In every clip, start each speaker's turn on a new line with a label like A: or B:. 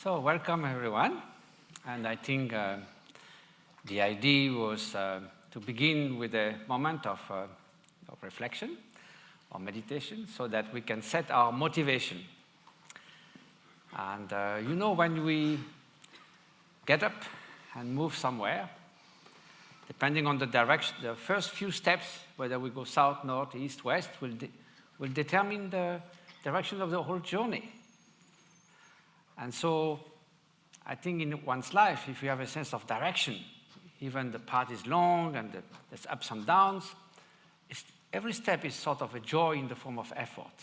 A: So welcome everyone, and I think the idea was to begin with a moment of reflection or meditation so that we can set our motivation. And when we get up and move somewhere, depending on the direction, the first few steps, whether we go south, north, east, west, will determine the direction of the whole journey. And so I think in one's life, if you have a sense of direction, even the path is long and there's ups and downs, every step is sort of a joy in the form of effort.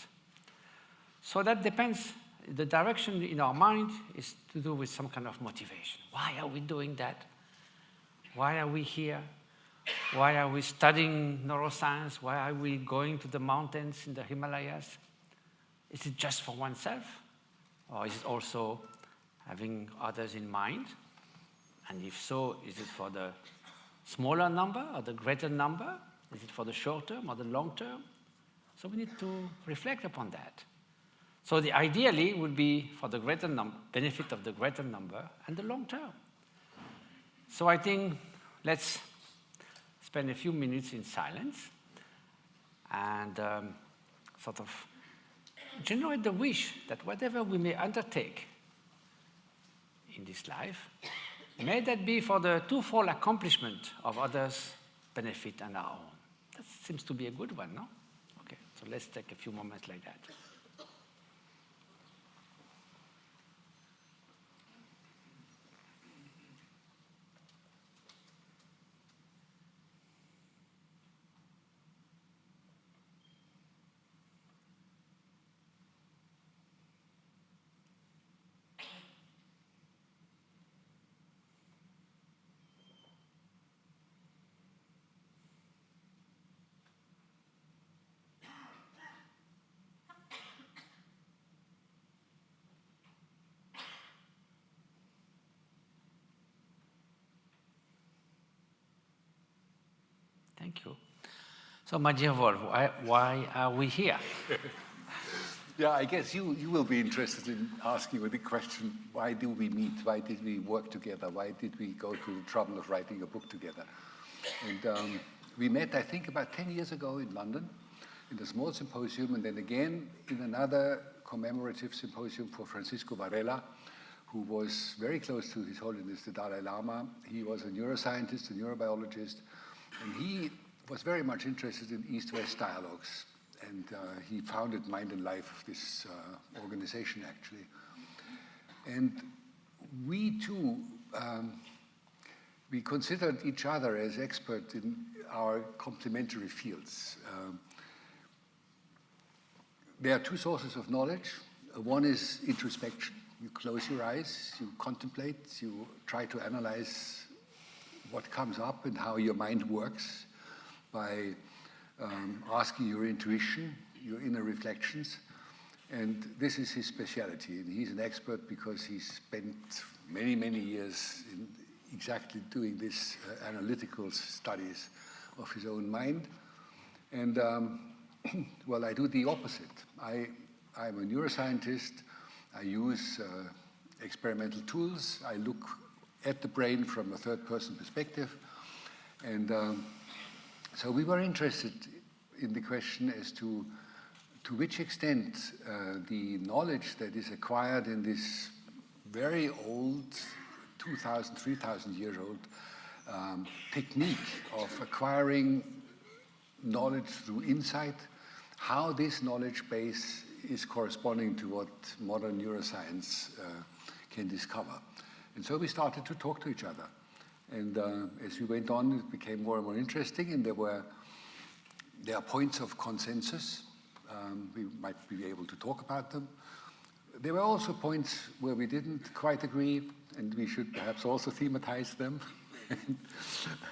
A: So that depends. The direction in our mind is to do with some kind of motivation. Why are we doing that? Why are we here? Why are we studying neuroscience? Why are we going to the mountains in the Himalayas? Is it just for oneself? Or is it also having others in mind? And if so, is it for the smaller number or the greater number? Is it for the short term or the long term? So we need to reflect upon that. So the ideally would be for the greater benefit of the greater number and the long term. So I think let's spend a few minutes in silence and sort of generate the wish that whatever we may undertake in this life, may that be for the twofold accomplishment of others' benefit and our own. That seems to be a good one, no? Okay, so let's take a few moments like that. Thank you. So, my dear Wolf, why are we here?
B: Yeah, I guess you will be interested in asking with the question, why do we meet? Why did we work together? Why did we go to the trouble of writing a book together? And we met, I think, about 10 years ago in London in a small symposium, and then again in another commemorative symposium for Francisco Varela, who was very close to His Holiness the Dalai Lama. He was a neuroscientist, a neurobiologist, and he was very much interested in East-West dialogues. And he founded Mind and Life, this organization, actually. And we too, we considered each other as experts in our complementary fields. There are two sources of knowledge. One is introspection. You close your eyes, you contemplate, you try to analyze what comes up and how your mind works by asking your intuition, your inner reflections. And this is his specialty. And he's an expert because he spent many, many years in exactly doing this analytical studies of his own mind. And well, I do the opposite. I'm a neuroscientist. I use experimental tools. I look at the brain from a third-person perspective. And so we were interested in the question as to which extent the knowledge that is acquired in this very old, 2,000, 3,000 years old technique of acquiring knowledge through insight, how this knowledge base is corresponding to what modern neuroscience can discover. And so we started to talk to each other. And as we went on, it became more and more interesting, and there are points of consensus. We might be able to talk about them. There were also points where we didn't quite agree, and we should perhaps also thematize them.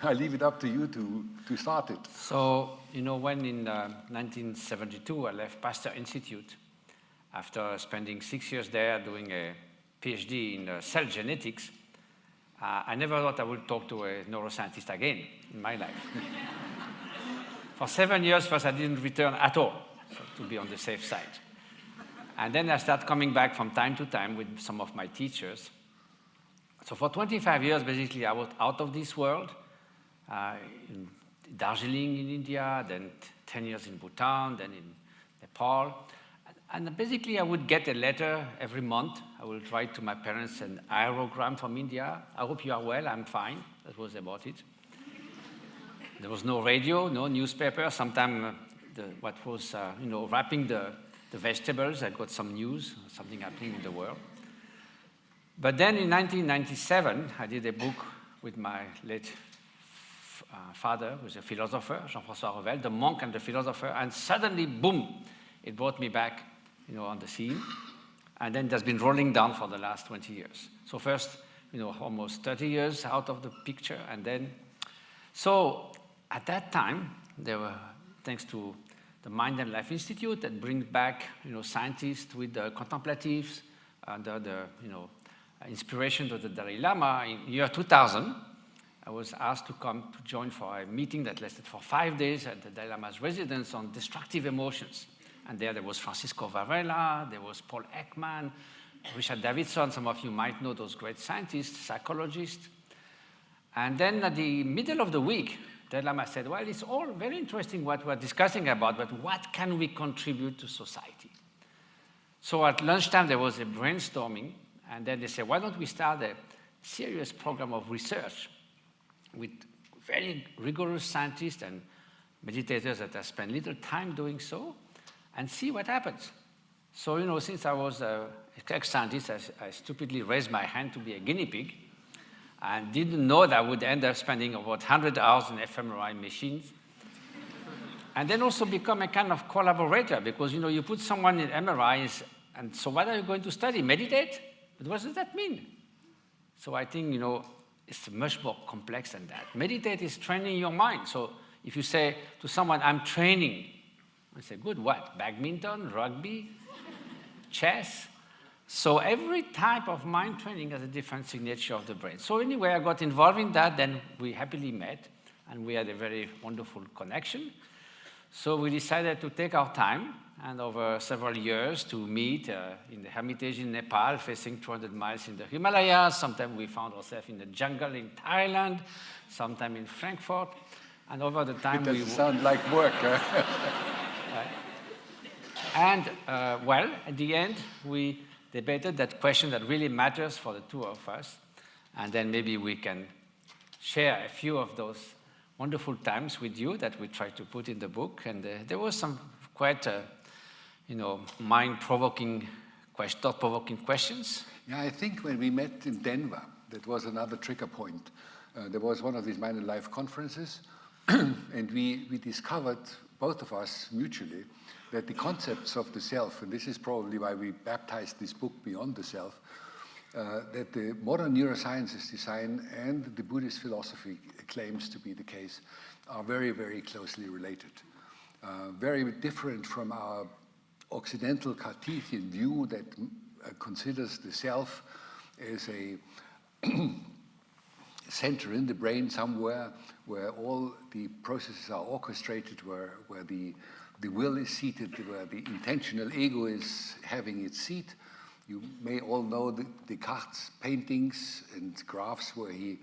B: I leave it up to you to start it.
A: So, when in 1972 I left Pasteur Institute, after spending 6 years there doing a PhD in cell genetics, I never thought I would talk to a neuroscientist again in my life. For 7 years, first I didn't return at all, so to be on the safe side. And then I start coming back from time to time with some of my teachers. So for 25 years, basically, I was out of this world, in Darjeeling in India, then 10 years in Bhutan, then in Nepal. And basically, I would get a letter every month. I will write to my parents an aerogram from India. I hope you are well, I'm fine. That was about it. There was no radio, no newspaper. Sometimes what was, wrapping the vegetables, I got some news, something happening in the world. But then in 1997, I did a book with my late father, who was a philosopher, Jean-François Revel, The Monk and the Philosopher, and suddenly, boom, it brought me back, on the scene. And then it has been rolling down for the last 20 years. So first, almost 30 years out of the picture, and then, so at that time, there were, thanks to the Mind and Life Institute that brings back, scientists with the contemplatives under the, inspiration of the Dalai Lama. In year 2000, I was asked to come to join for a meeting that lasted for 5 days at the Dalai Lama's residence on destructive emotions. And there was Francisco Varela, there was Paul Ekman, Richard Davidson. Some of you might know those great scientists, psychologists. And then at the middle of the week, Dalai Lama said, well, it's all very interesting what we're discussing about, but what can we contribute to society? So at lunchtime, there was a brainstorming, and then they said, why don't we start a serious program of research with very rigorous scientists and meditators that have spent little time doing so, and see what happens. So, since I was an ex-scientist, I stupidly raised my hand to be a guinea pig, and didn't know that I would end up spending about 100 hours in fMRI machines. And then also become a kind of collaborator, because, you put someone in MRIs, and so what are you going to study? Meditate? But what does that mean? So I think, it's much more complex than that. Meditate is training your mind. So if you say to someone, I'm training, I say, good, what? Badminton, rugby, chess? So every type of mind training has a different signature of the brain. So anyway, I got involved in that, then we happily met, and we had a very wonderful connection. So we decided to take our time, and over several years to meet in the Hermitage in Nepal, facing 200 miles in the Himalayas. Sometimes we found ourselves in the jungle in Thailand, sometime in Frankfurt. And over the time
B: it doesn't sound like work.
A: And, at the end, we debated that question that really matters for the two of us. And then maybe we can share a few of those wonderful times with you that we try to put in the book. And there was some quite, mind-provoking, thought-provoking questions.
B: Yeah, I think when we met in Denver, that was another trigger point. There was one of these Mind and Life conferences, and we discovered, both of us mutually, that the concepts of the self, and this is probably why we baptized this book Beyond the Self, that the modern neurosciences design and the Buddhist philosophy claims to be the case, are very, very closely related. Very different from our Occidental Cartesian view that considers the self as a center in the brain somewhere where all the processes are orchestrated, where the will is seated, where the intentional ego is having its seat. You may all know Descartes' paintings and graphs where he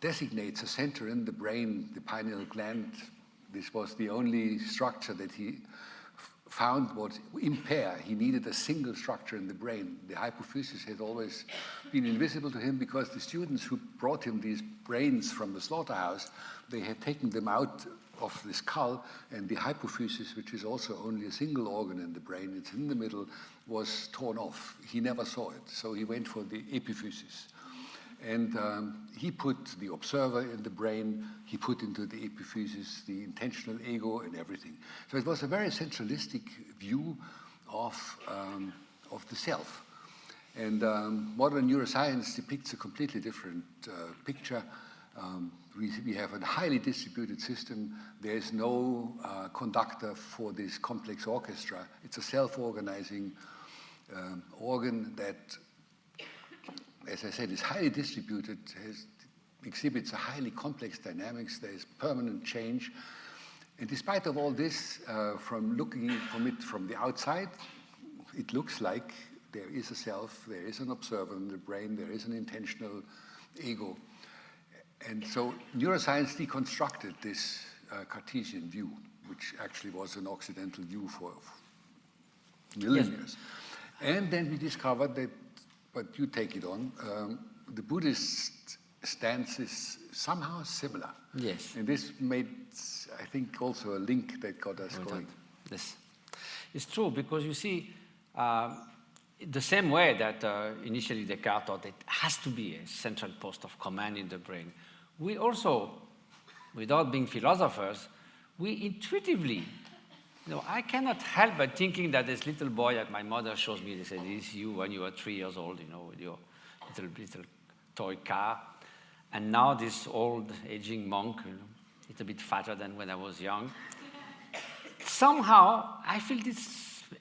B: designates a center in the brain, the pineal gland. This was the only structure that he found was impaired. He needed a single structure in the brain. The hypophysis had always been invisible to him because the students who brought him these brains from the slaughterhouse, they had taken them out of the skull, and the hypophysis, which is also only a single organ in the brain, it's in the middle, was torn off. He never saw it, so he went for the epiphysis. And he put the observer in the brain, he put into the epiphysis the intentional ego and everything. So it was a very centralistic view of the self. And modern neuroscience depicts a completely different picture. We have a highly distributed system. There is no conductor for this complex orchestra. It's a self-organizing organ that, as I said, is highly distributed, exhibits a highly complex dynamics. There is permanent change. And despite of all this, from looking from it from the outside, it looks like there is a self, there is an observer in the brain, there is an intentional ego. And so neuroscience deconstructed this Cartesian view, which actually was an Occidental view for million years. And then we discovered that, but you take it on, the Buddhist stance is somehow similar.
A: Yes.
B: And this made, I think, also a link that got us going.
A: Yes. It's true, because you see, the same way that initially Descartes thought it has to be a central post of command in the brain, we also, without being philosophers, we intuitively, I cannot help but thinking that this little boy that my mother shows me, they say, this is you when you were 3 years old, with your little toy car. And now this old aging monk, it's a bit fatter than when I was young. Somehow, I feel it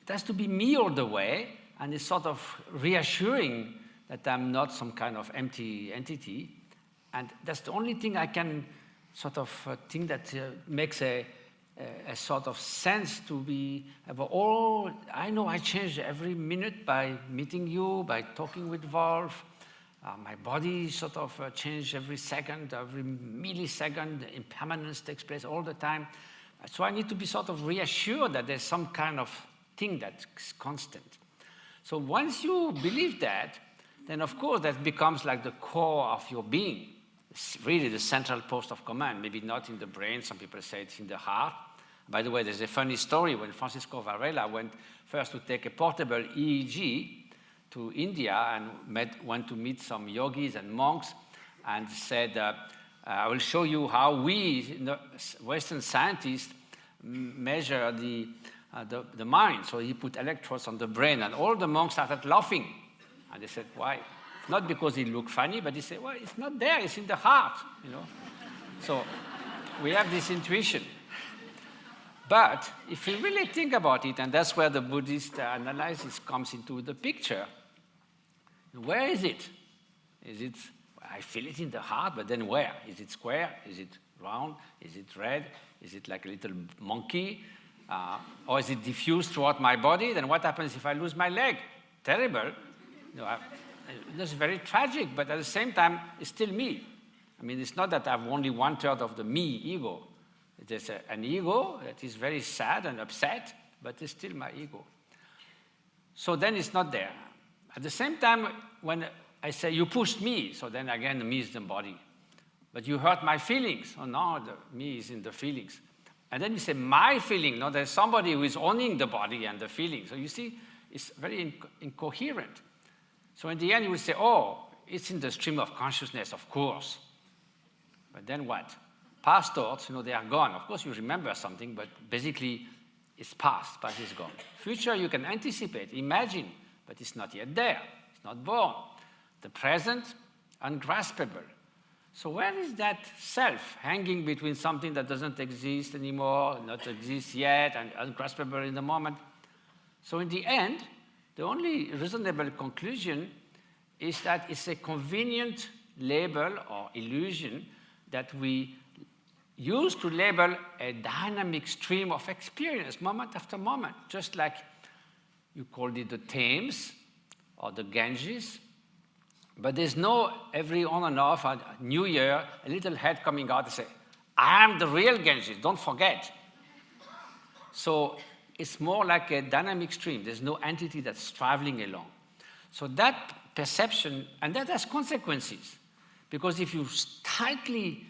A: has to be me all the way, and it's sort of reassuring that I'm not some kind of empty entity. And that's the only thing I can sort of think that makes a sort of sense to be, I know I change every minute by meeting you, by talking with Wolf. My body sort of changes every second, every millisecond. Impermanence takes place all the time. So I need to be sort of reassured that there's some kind of thing that's constant. So once you believe that, then of course that becomes like the core of your being. It's really the central post of command, maybe not in the brain. Some people say it's in the heart. By the way, there's a funny story when Francisco Varela went first to take a portable EEG to India and went to meet some yogis and monks and said, I will show you how we, Western scientists, measure the mind. So he put electrodes on the brain, and all the monks started laughing. And they said, why? Not because he looked funny, but he said, well, it's not there, it's in the heart, So we have this intuition. But if you really think about it, and that's where the Buddhist analysis comes into the picture, where is it? I feel it in the heart, but then where? Is it square? Is it round? Is it red? Is it like a little monkey? Or is it diffused throughout my body? Then what happens if I lose my leg? Terrible. That's very tragic, but at the same time, it's still me. I mean, it's not that I have only 1/3 of the me ego. There's an ego that is very sad and upset, but it's still my ego. So then it's not there. At the same time, when I say, you pushed me, so then again, the me is the body. But you hurt my feelings. Oh, no, the me is in the feelings. And then you say, my feeling. No, there's somebody who is owning the body and the feeling. So you see, it's very incoherent. So in the end, you will say, oh, it's in the stream of consciousness, of course. But then what? Past thoughts, they are gone. Of course, you remember something, but basically, it's past is gone. Future, you can anticipate, imagine, but it's not yet there. It's not born. The present, ungraspable. So where is that self hanging between something that doesn't exist anymore, not exist yet, and ungraspable in the moment? So in the end, the only reasonable conclusion is that it's a convenient label or illusion that we use to label a dynamic stream of experience, moment after moment, just like you called it the Thames or the Ganges. But there's no every on and off, a new year, a little head coming out and say, I am the real Ganges, don't forget. So it's more like a dynamic stream. There's no entity that's traveling along. So that perception, and that has consequences. Because if you tightly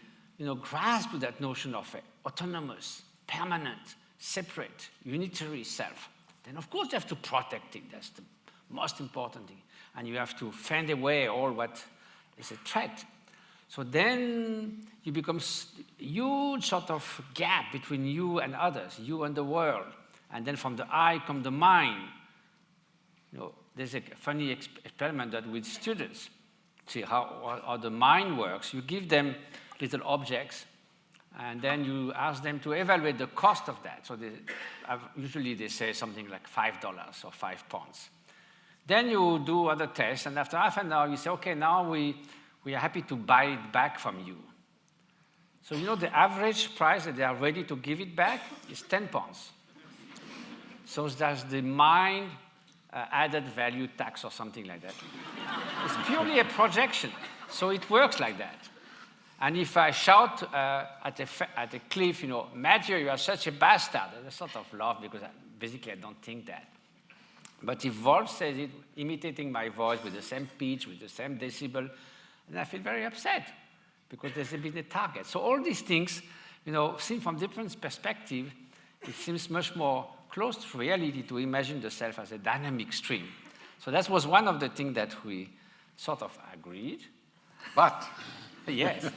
A: grasp that notion of autonomous, permanent, separate, unitary self, then of course you have to protect it. That's the most important thing. And you have to fend away all what is a threat. So then you become a huge sort of gap between you and others, you and the world. And then from the I come the mind. There's a funny experiment that with students, see how the mind works. You give them little objects, and then you ask them to evaluate the cost of that. So usually they say something like $5 or 5 pounds. Then you do other tests, and after half an hour you say, okay, now we are happy to buy it back from you. So the average price that they are ready to give it back is 10 pounds. So that's the mind added value tax or something like that. It's purely a projection, so it works like that. And if I shout at a cliff, Matthieu, you are such a bastard, I sort of laugh because basically I don't think that. But if Wolf says it, imitating my voice with the same pitch, with the same decibel, then I feel very upset because there's been a target. So all these things, seen from different perspectives, it seems much more close to reality to imagine the self as a dynamic stream. So that was one of the things that we sort of agreed.
B: But
A: yes.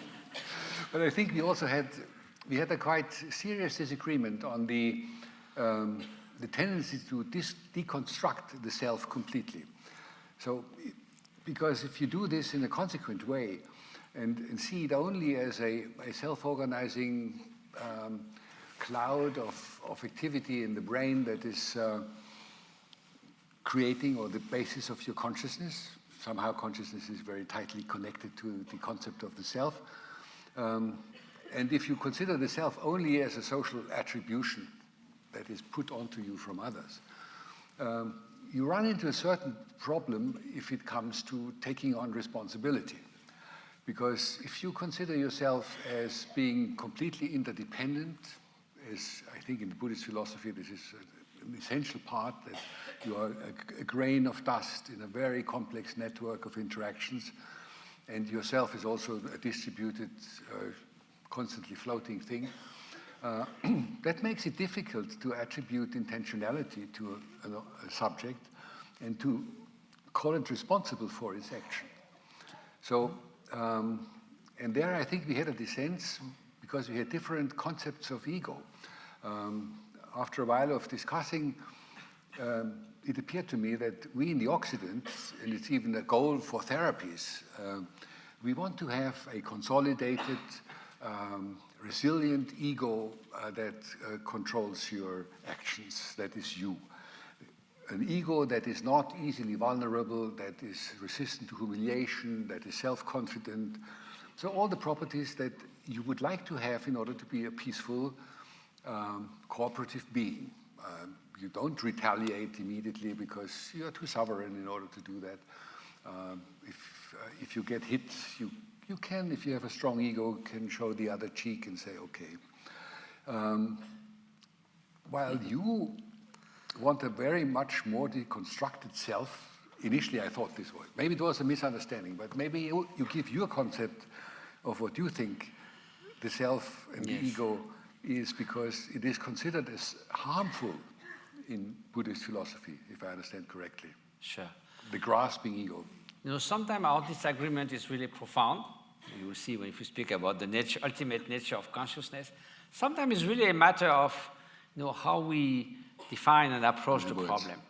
B: But I think we also had a quite serious disagreement on the tendency to deconstruct the self completely. So, because if you do this in a consequent way and see it only as a self-organizing cloud of activity in the brain that is creating or the basis of your consciousness, somehow consciousness is very tightly connected to the concept of the self. And if you consider the self only as a social attribution that is put onto you from others, you run into a certain problem if it comes to taking on responsibility. Because if you consider yourself as being completely interdependent, as I think in the Buddhist philosophy this is an essential part, that you are a grain of dust in a very complex network of interactions, and yourself is also a distributed, constantly floating thing, that makes it difficult to attribute intentionality to a subject and to call it responsible for its action. So, and there I think we had a dissent because we had different concepts of ego. After a while of discussing, it appeared to me that we in the Occident, and it's even a goal for therapies, we want to have a consolidated, resilient ego that controls your actions, that is you. An ego that is not easily vulnerable, that is resistant to humiliation, that is self-confident. So all the properties that you would like to have in order to be a peaceful, cooperative being. You don't retaliate immediately because you are too sovereign in order to do that. If you get hit, you can, if you have a strong ego, can show the other cheek and say, okay. While you want a very much more deconstructed self, initially I thought this was, maybe it was a misunderstanding, but maybe you give your concept of what you think the self and
A: yes.
B: the ego is, because it is considered as harmful in Buddhist philosophy, if I understand correctly.
A: Sure.
B: The grasping ego.
A: Sometimes our disagreement is really profound. You will see if you speak about the ultimate nature of consciousness. Sometimes it's really a matter of how we define and approach the problem.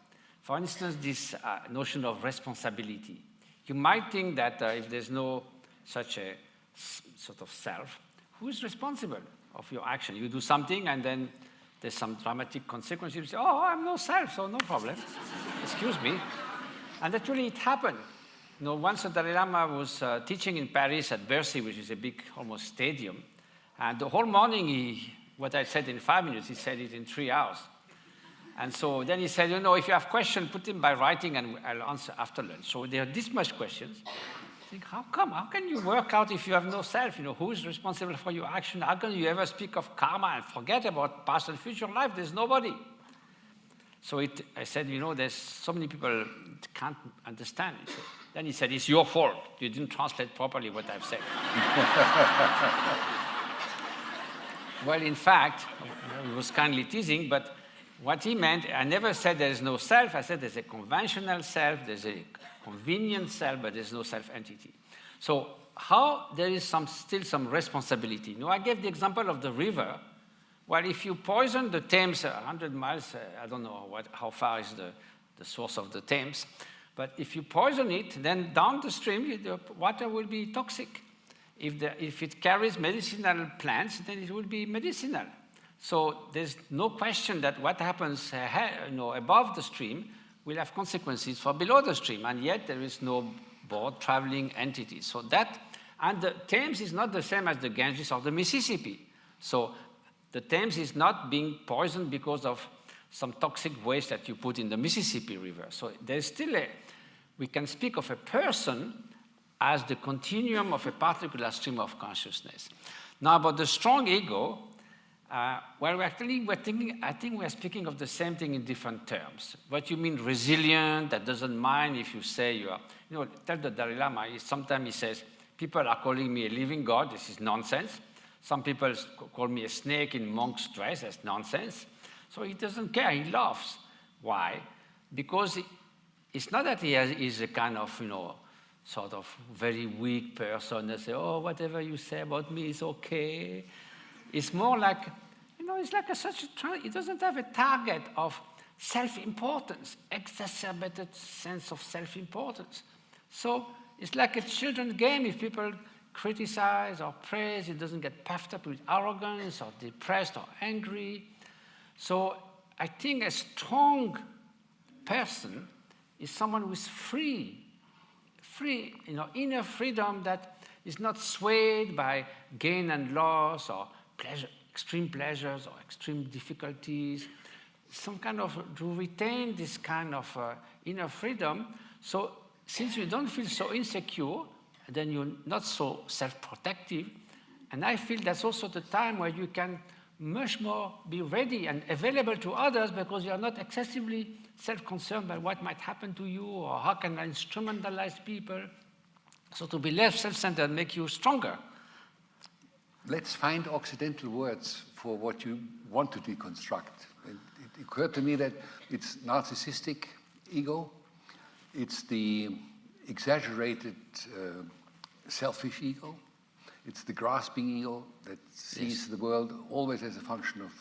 A: For instance, this notion of responsibility. You might think that if there's no such a sort of self, who is responsible of your action? You do something and then there's some dramatic consequence. You say, oh, I'm no self, so no problem. Excuse me. And actually it happened. Once the Dalai Lama was teaching in Paris at Bercy, which is a big, almost stadium, and the whole morning, what I said in 5 minutes, he said it in 3 hours. And so then he said, if you have questions, put them by writing and I'll answer after lunch. So there are this much questions. I think, how come? How can you work out if you have no self? Who is responsible for your action? How can you ever speak of karma and forget about past and future life? There's nobody. So I said, there's so many people can't understand it. Then he said, it's your fault. You didn't translate properly what I've said. Well, in fact, he was kindly teasing, but what he meant, I never said there is no self. I said there's a conventional self, there's a convenient self, but there's no self-entity. So how there is still some responsibility. I gave the example of the river. Well, if you poison the Thames 100 miles, I don't know how far is the source of the Thames, but if you poison it, then down the stream, the water will be toxic. If it carries medicinal plants, then it will be medicinal. So there's no question that what happens above the stream will have consequences for below the stream, and yet there is no board traveling entity. So and the Thames is not the same as the Ganges or the Mississippi. So the Thames is not being poisoned because of some toxic waste that you put in the Mississippi River. So there's still we can speak of a person as the continuum of a particular stream of consciousness. Now, about the strong ego, well, I think we're speaking of the same thing in different terms. What you mean resilient, that doesn't mind if you say you are, tell the Dalai Lama, sometimes he says, people are calling me a living God, this is nonsense. Some people call me a snake in monk's dress, that's nonsense. So he doesn't care, he laughs. Why? Because it's not that he's a kind of, sort of very weak person that say, oh, whatever you say about me is okay. It's more like, it's like he doesn't have a target of self-importance, exacerbated sense of self-importance. So it's like a children's game. If people criticize or praise, it doesn't get puffed up with arrogance or depressed or angry. So I think a strong person is someone who is free, inner freedom that is not swayed by gain and loss or pleasure, extreme pleasures or extreme difficulties. Some kind of, to retain this kind of inner freedom. So since you don't feel so insecure, then you're not so self-protective. And I feel that's also the time where you can much more be ready and available to others because you are not excessively self-concerned by what might happen to you or how can I instrumentalize people. So to be less self-centered make you stronger.
B: Let's find Occidental words for what you want to deconstruct. It occurred to me that it's narcissistic ego, it's the exaggerated selfish ego, it's the grasping ego that sees the world always as a function of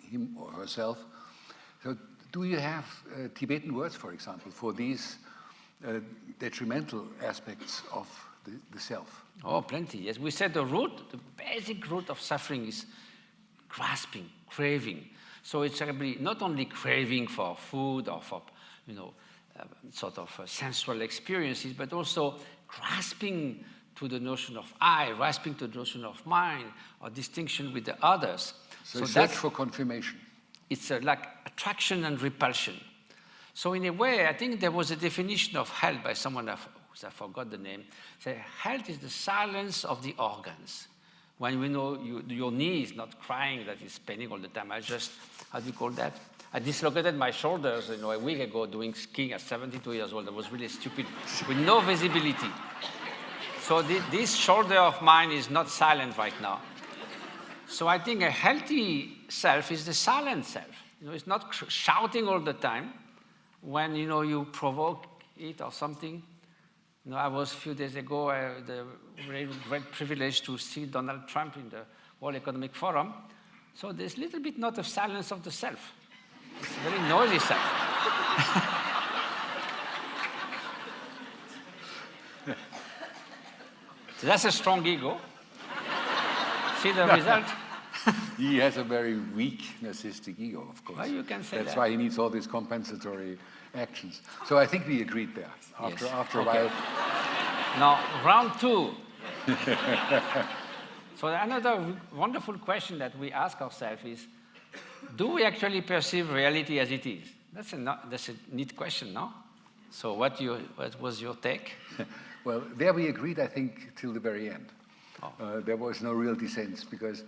B: him or herself. So do you have Tibetan words, for example, for these detrimental aspects of the self?
A: Oh, plenty, yes. We said the basic root of suffering is grasping, craving. So it's actually not only craving for food or for, sort of sensual experiences, but also grasping to the notion of I, grasping to the notion of mine, or distinction with the others.
B: So search for confirmation.
A: It's like attraction and repulsion. So in a way, I think there was a definition of health by someone, I forgot the name. Say, health is the silence of the organs. When your knee is not crying, that is paining all the time. I just, how do you call that? I dislocated my shoulders, a week ago doing skiing at 72 years old. That was really stupid, with no visibility. So this shoulder of mine is not silent right now. So I think a healthy self is the silent self. It's not shouting all the time when, you provoke it or something. I was a few days ago, the great privilege to see Donald Trump in the World Economic Forum. So there's a little bit not of silence of the self. It's a very noisy self. So that's a strong ego. See the result?
B: He has a very weak narcissistic ego, of course.
A: Well, you can say
B: That's why he needs all these compensatory actions. So I think we agreed there after a while.
A: Now, round two. So another wonderful question that we ask ourselves is, do we actually perceive reality as it is? That's a neat question, no? So what was your take?
B: Well, there we agreed, I think, till the very end.
A: Oh.
B: There was no real dissent because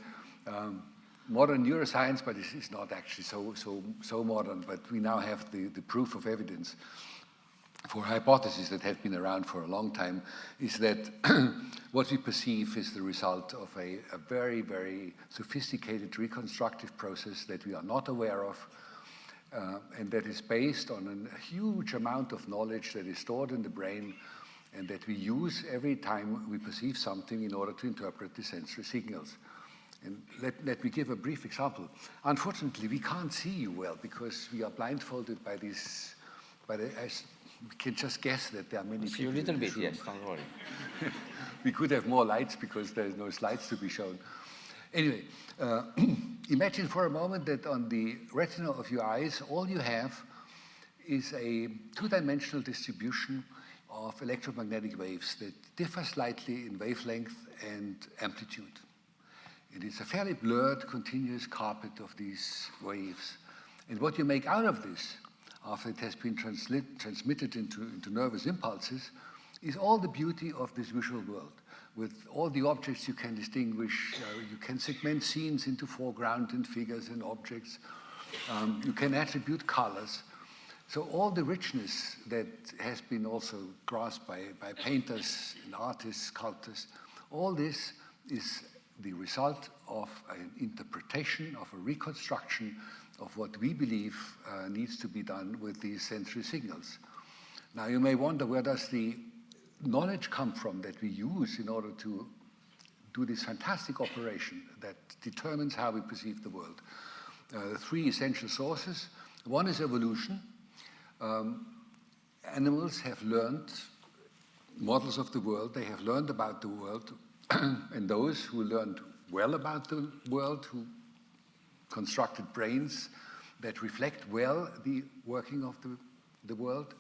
B: modern neuroscience, but this is not actually so modern, but we now have the proof of evidence for hypotheses that have been around for a long time, is that what we perceive is the result of a very, very sophisticated reconstructive process that we are not aware of, and that is based on a huge amount of knowledge that is stored in the brain and that we use every time we perceive something in order to interpret the sensory signals. And let me give a brief example. Unfortunately, we can't see you well because we are blindfolded by these, we can just guess that there are many people.
A: See you a little bit, yes, don't worry.
B: We could have more lights because there's no slides to be shown. Anyway, imagine for a moment that on the retina of your eyes, all you have is a two-dimensional distribution of electromagnetic waves that differ slightly in wavelength and amplitude. It is a fairly blurred, continuous carpet of these waves. And what you make out of this, after it has been transmitted into nervous impulses, is all the beauty of this visual world. With all the objects you can distinguish, you can segment scenes into foreground and figures and objects. You can attribute colors. So all the richness that has been also grasped by painters and artists, sculptors, all this is the result of an interpretation, of a reconstruction of what we believe needs to be done with these sensory signals. Now you may wonder, where does the knowledge come from that we use in order to do this fantastic operation that determines how we perceive the world? The three essential sources. One is evolution. Animals have learned models of the world, they have learned about the world, and those who learned well about the world, who constructed brains that reflect well the working of the world,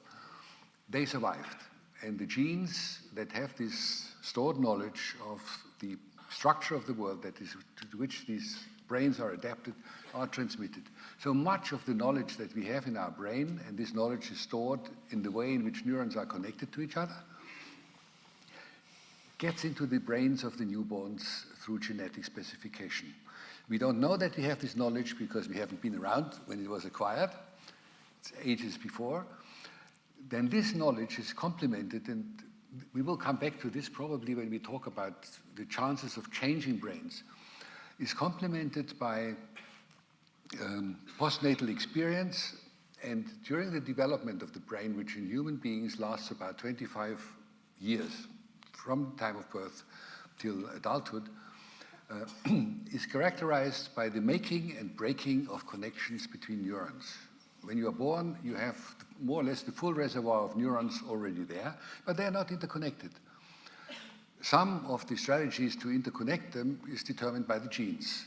B: they survived. And the genes that have this stored knowledge of the structure of the world, that is to which these brains are adapted, are transmitted. So much of the knowledge that we have in our brain, and this knowledge is stored in the way in which neurons are connected to each other, gets into the brains of the newborns through genetic specification. We don't know that we have this knowledge because we haven't been around when it was acquired. It's ages before. Then this knowledge is complemented, and we will come back to this probably when we talk about the chances of changing brains, is complemented by postnatal experience, and during the development of the brain, which in human beings lasts about 25 years, from time of birth till adulthood, is characterized by the making and breaking of connections between neurons. When you are born, you have more or less the full reservoir of neurons already there, but they're not interconnected. Some of the strategies to interconnect them is determined by the genes.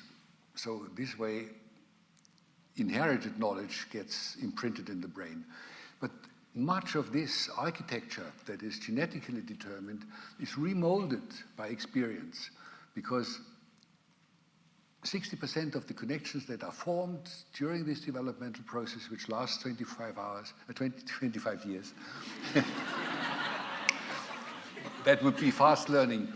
B: So this way, inherited knowledge gets imprinted in the brain. But much of this architecture that is genetically determined is remolded by experience, because 60% of the connections that are formed during this developmental process, which lasts 25 years, that would be fast learning,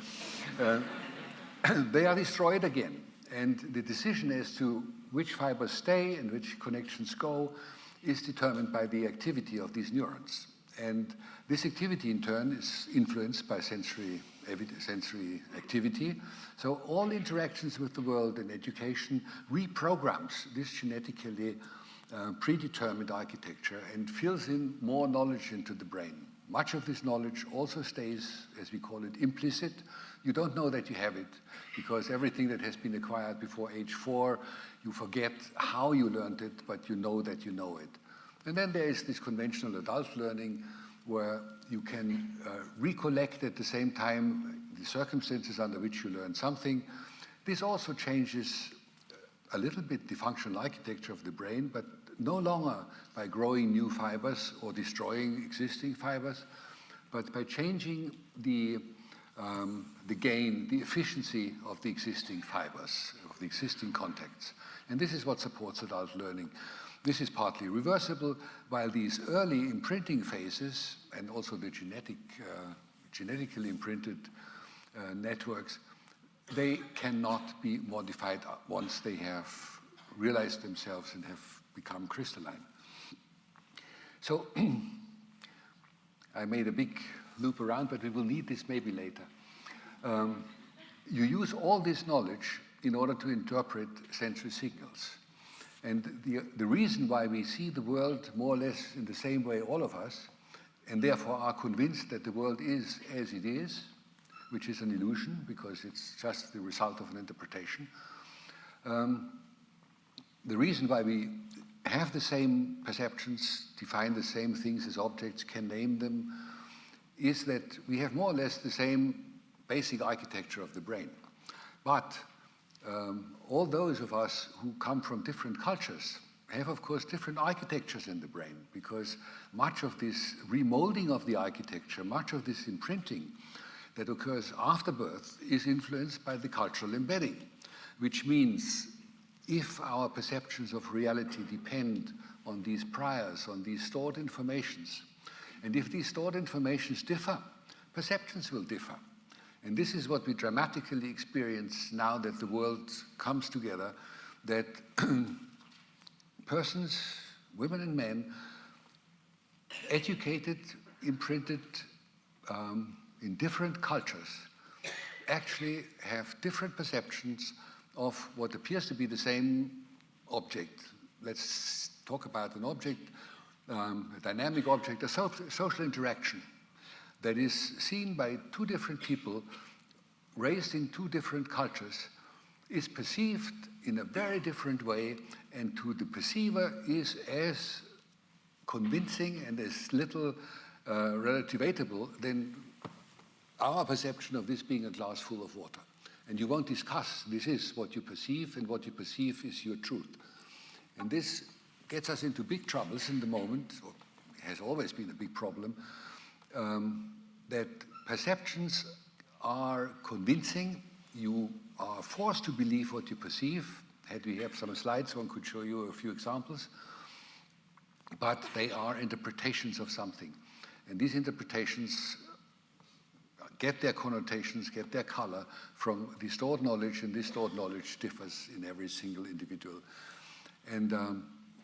B: they are destroyed again. And the decision as to which fibers stay and which connections go is determined by the activity of these neurons. And this activity, in turn, is influenced by sensory activity. So all interactions with the world and education reprograms this genetically predetermined architecture and fills in more knowledge into the brain. Much of this knowledge also stays, as we call it, implicit. You don't know that you have it, because everything that has been acquired before age 4, you forget how you learned it, but you know that you know it. And then there is this conventional adult learning, where you can recollect at the same time the circumstances under which you learn something. This also changes a little bit the functional architecture of the brain, but no longer by growing new fibers or destroying existing fibers, but by changing the gain, the efficiency of the existing fibers, of the existing contacts. And this is what supports adult learning. This is partly reversible, while these early imprinting phases, and also the genetically imprinted networks, they cannot be modified once they have realized themselves and have become crystalline. So I made a big loop around, but we will need this maybe later. You use all this knowledge in order to interpret sensory signals. And the reason why we see the world more or less in the same way, all of us, and therefore are convinced that the world is as it is, which is an illusion because it's just the result of an interpretation. The reason why we have the same perceptions, define the same things as objects, can name them, is that we have more or less the same basic architecture of the brain. But all those of us who come from different cultures have, of course, different architectures in the brain, because much of this remolding of the architecture, much of this imprinting that occurs after birth is influenced by the cultural embedding, which means if our perceptions of reality depend on these priors, on these stored informations, and if these stored informations differ, perceptions will differ. And this is what we dramatically experience now that the world comes together, that persons, women and men, educated, imprinted in different cultures, actually have different perceptions of what appears to be the same object. Let's talk about an object, a dynamic object, a social interaction that is seen by two different people raised in two different cultures, is perceived in a very different way, and to the perceiver is as convincing and as little relativatable than our perception of this being a glass full of water. And you won't discuss, this is what you perceive, and what you perceive is your truth. And this gets us into big troubles in the moment, or has always been a big problem, that perceptions are convincing. You are forced to believe what you perceive. Had we have some slides, one could show you a few examples. But they are interpretations of something. And these interpretations get their connotations, get their color from the stored knowledge, and this stored knowledge differs in every single individual. And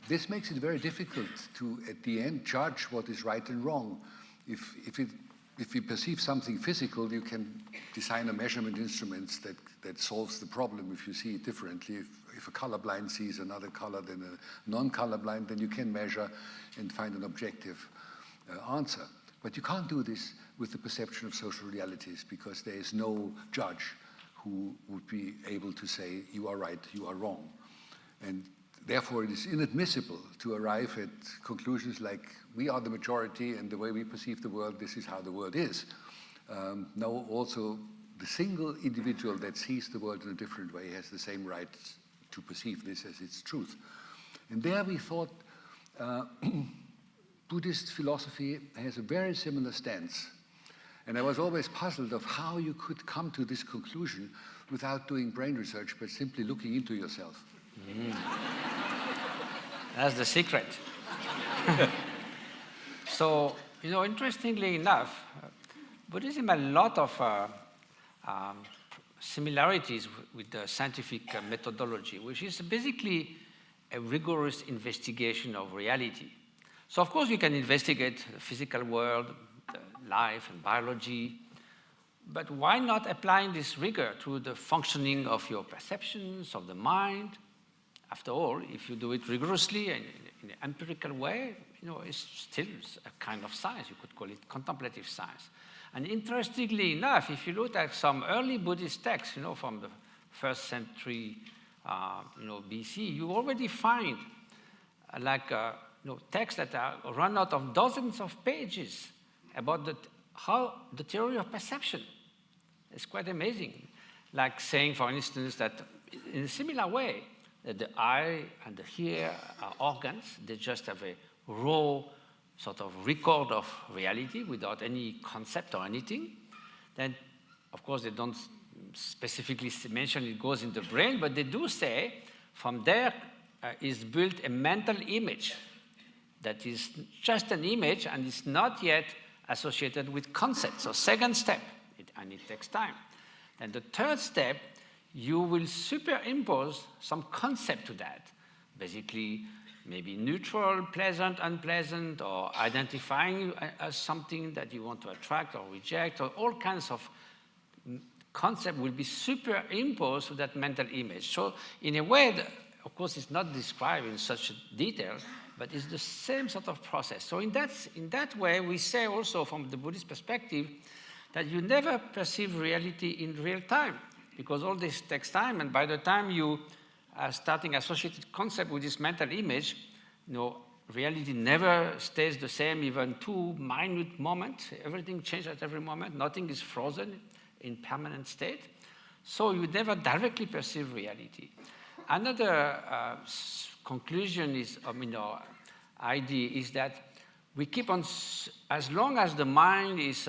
B: this makes it very difficult to, at the end, judge what is right and wrong. If you perceive something physical, you can design a measurement instrument that solves the problem if you see it differently. If a colorblind sees another color than a non-colorblind, then you can measure and find an objective answer. But you can't do this with the perception of social realities, because there is no judge who would be able to say, you are right, you are wrong. And therefore, it is inadmissible to arrive at conclusions like, we are the majority, and the way we perceive the world, this is how the world is. No, also, the single individual that sees the world in a different way has the same right to perceive this as its truth. And there we thought Buddhist philosophy has a very similar stance. And I was always puzzled of how you could come to this conclusion without doing brain research, but simply looking into yourself.
A: That's the secret. So, interestingly enough, Buddhism has a lot of similarities with the scientific methodology, which is basically a rigorous investigation of reality. So, of course, you can investigate the physical world, the life and biology, but why not applying this rigor to the functioning of your perceptions, of the mind? After all, if you do it rigorously and in an empirical way, it's still a kind of science. You could call it contemplative science. And interestingly enough, if you look at some early Buddhist texts, from the 1st century, BC, you already find texts that are run out of dozens of pages about how the theory of perception. It's quite amazing. Like saying, for instance, that in a similar way, that the eye and the ear are organs. They just have a raw sort of record of reality without any concept or anything. Then, of course, they don't specifically mention it goes in the brain, but they do say from there is built a mental image that is just an image and is not yet associated with concepts. So second step, and it takes time. Then the third step, you will superimpose some concept to that. Basically, maybe neutral, pleasant, unpleasant, or identifying as something that you want to attract or reject, or all kinds of concept will be superimposed to that mental image. So in a way, of course, it's not described in such detail, but it's the same sort of process. So in that way, we say also from the Buddhist perspective that you never perceive reality in real time, because all this takes time, and by the time you are starting associated concept with this mental image, reality never stays the same, even 2 minute moments. Everything changes at every moment. Nothing is frozen in permanent state. So you never directly perceive reality. Another conclusion is, idea is that we keep on, as long as the mind is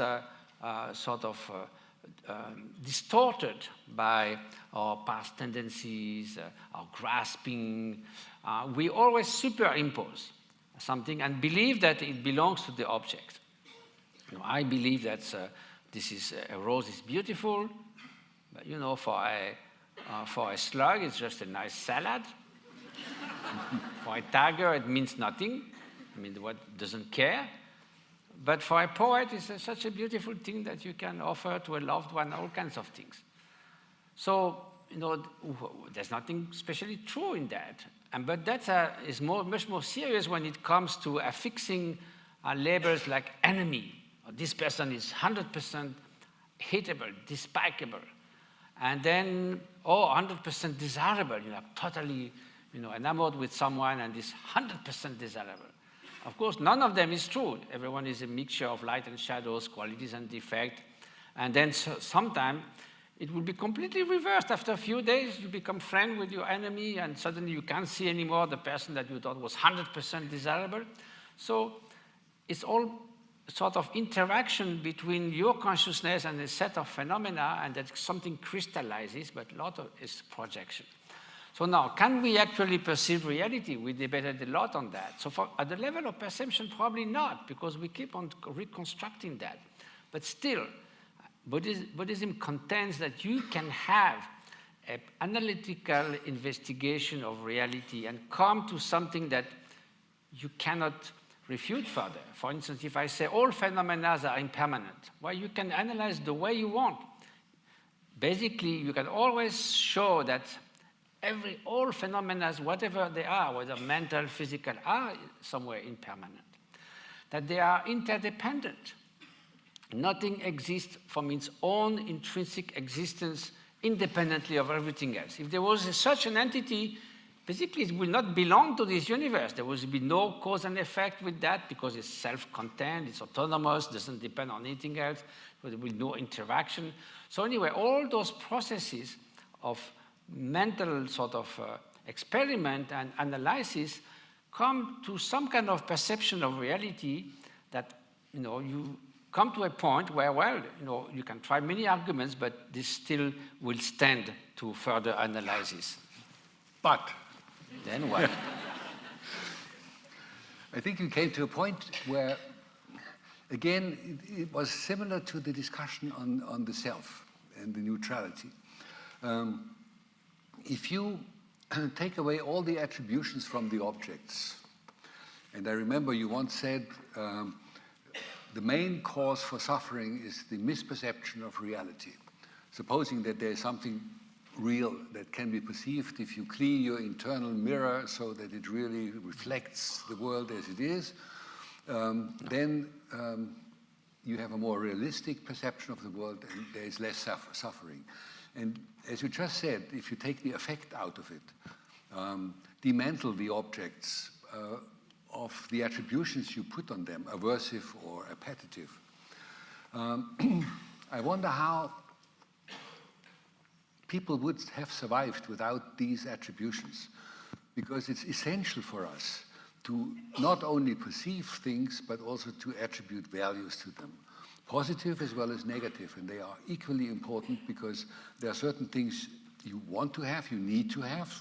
A: sort of distorted by our past tendencies, our grasping. We always superimpose something and believe that it belongs to the object. I believe that a rose is beautiful, but for a slug, it's just a nice salad. For a tiger, it means nothing. What doesn't care? But for a poet, it's such a beautiful thing that you can offer to a loved one all kinds of things. So, there's nothing especially true in that. But that is much more serious when it comes to affixing labels like enemy. This person is 100% hateable, despicable. And then, 100% desirable. Totally, enamored with someone and is 100% desirable. Of course, none of them is true. Everyone is a mixture of light and shadows, qualities and defect. And then sometime it will be completely reversed. After a few days, you become friend with your enemy, and suddenly you can't see anymore the person that you thought was 100% desirable. So it's all sort of interaction between your consciousness and a set of phenomena, and that something crystallizes, but a lot of is projection. So now, can we actually perceive reality? We debated a lot on that. So at the level of perception, probably not, because we keep on reconstructing that. But still, Buddhism contends that you can have an analytical investigation of reality and come to something that you cannot refute further. For instance, if I say all phenomena are impermanent, well, you can analyze the way you want. Basically, you can always show that all phenomena, whatever they are, whether mental, physical, are somewhere impermanent. That they are interdependent. Nothing exists from its own intrinsic existence independently of everything else. If there was such an entity, basically it will not belong to this universe. There will be no cause and effect with that because it's self-contained, it's autonomous, doesn't depend on anything else, there will be no interaction. So anyway, all those processes of mental sort of experiment and analysis come to some kind of perception of reality that, you come to a point where, you can try many arguments, but this still will stand to further analysis.
B: But
A: then what?
B: I think you came to a point where, again, it was similar to the discussion on the self and the neutrality. If you take away all the attributions from the objects, and I remember you once said the main cause for suffering is the misperception of reality. Supposing that there is something real that can be perceived, if you clean your internal mirror so that it really reflects the world as it is, then you have a more realistic perception of the world and there is less suffering. And as you just said, if you take the effect out of it, demantle the objects of the attributions you put on them, aversive or appetitive, I wonder how people would have survived without these attributions, because it's essential for us to not only perceive things, but also to attribute values to them. Positive as well as negative, and they are equally important because there are certain things you want to have, you need to have,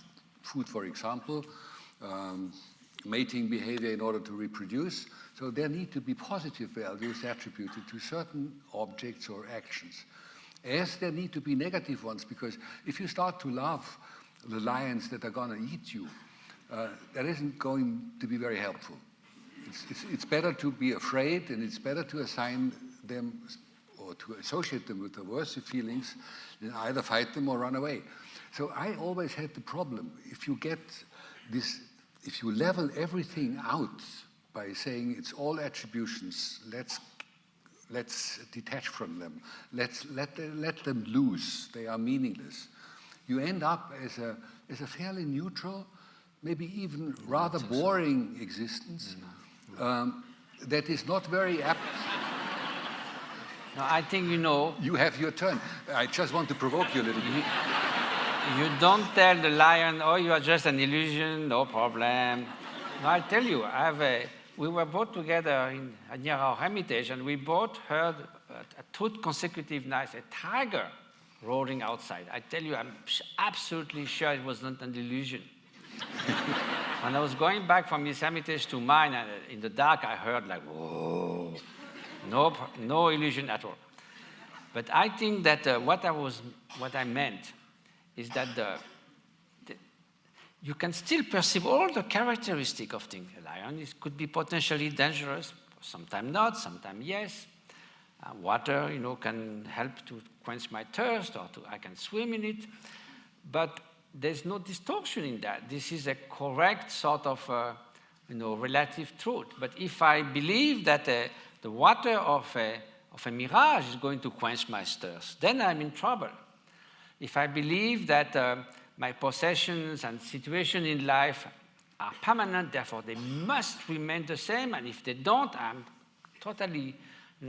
B: food for example, mating behavior in order to reproduce, so there need to be positive values attributed to certain objects or actions. As there need to be negative ones, because if you start to love the lions that are going to eat you, that isn't going to be very helpful. It's better to be afraid, and it's better to assign them or to associate them with aversive feelings than either fight them or run away. So I always had the problem, if you get this, if you level everything out by saying it's all attributions, let's detach from them, let them loose, they are meaningless, you end up as a fairly neutral, maybe even rather boring existence that is not very apt.
A: No, I think
B: You have your turn. I just want to provoke you a little bit.
A: You don't tell the lion, oh, you are just an illusion, no problem. No, I'll tell you, we were both together near our hermitage, and we both heard two consecutive nights, a tiger roaring outside. I tell you, I'm absolutely sure it was not an illusion. When I was going back from his hermitage to mine, and in the dark, I heard like, whoa, no illusion at all. But I think that what I meant is that you can still perceive all the characteristics of things. A lion could be potentially dangerous, sometimes not, sometimes yes. Water, can help to quench my thirst, or I can swim in it. But there's no distortion in that. This is a correct sort of, relative truth. But if I believe that the water of a mirage is going to quench my thirst, then I'm in trouble. If I believe that my possessions and situation in life are permanent, therefore they must remain the same, and if they don't, I'm totally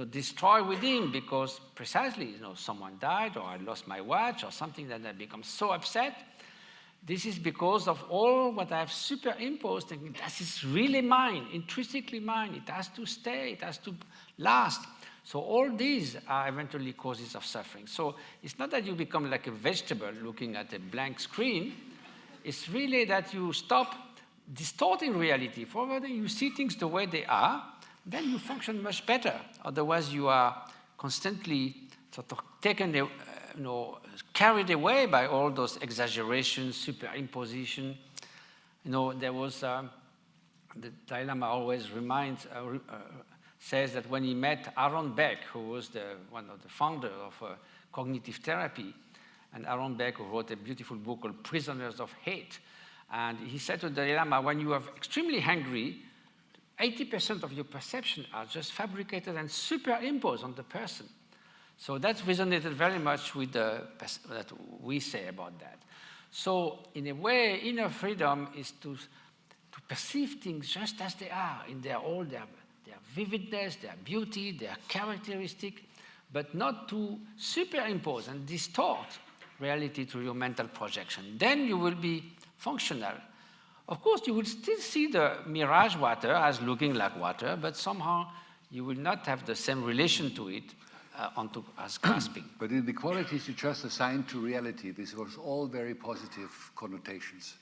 A: destroyed within, because precisely, someone died, or I lost my watch, or something, that I become so upset. This is because of all what I've superimposed, thinking that is really mine, intrinsically mine. It has to stay, it has to last. So all these are eventually causes of suffering. So it's not that you become like a vegetable looking at a blank screen. It's really that you stop distorting reality. For whether you see things the way they are, then you function much better. Otherwise, you are constantly sort of taken, carried away by all those exaggerations, superimposition. There was the Dalai Lama always says that when he met Aaron Beck, who was one of the founders of cognitive therapy, and Aaron Beck, who wrote a beautiful book called Prisoners of Hate, and he said to the Dalai Lama, when you are extremely hungry, 80% of your perception are just fabricated and superimposed on the person. So that resonated very much with that we say about that. So in a way, inner freedom is to perceive things just as they are, in their vividness, their beauty, their characteristic, but not to superimpose and distort reality through your mental projection. Then you will be functional. Of course, you will still see the mirage water as looking like water, but somehow you will not have the same relation to it as grasping.
B: But in the qualities you just assigned to reality, this was all very positive connotations.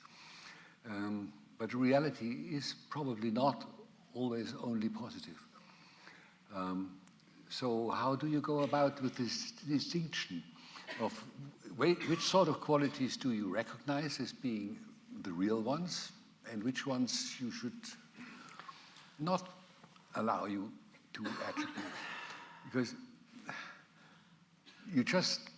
B: But reality is probably not always only positive. So how do you go about with this distinction of which sort of qualities do you recognize as being the real ones, and which ones you should not allow you to attribute? Because you just,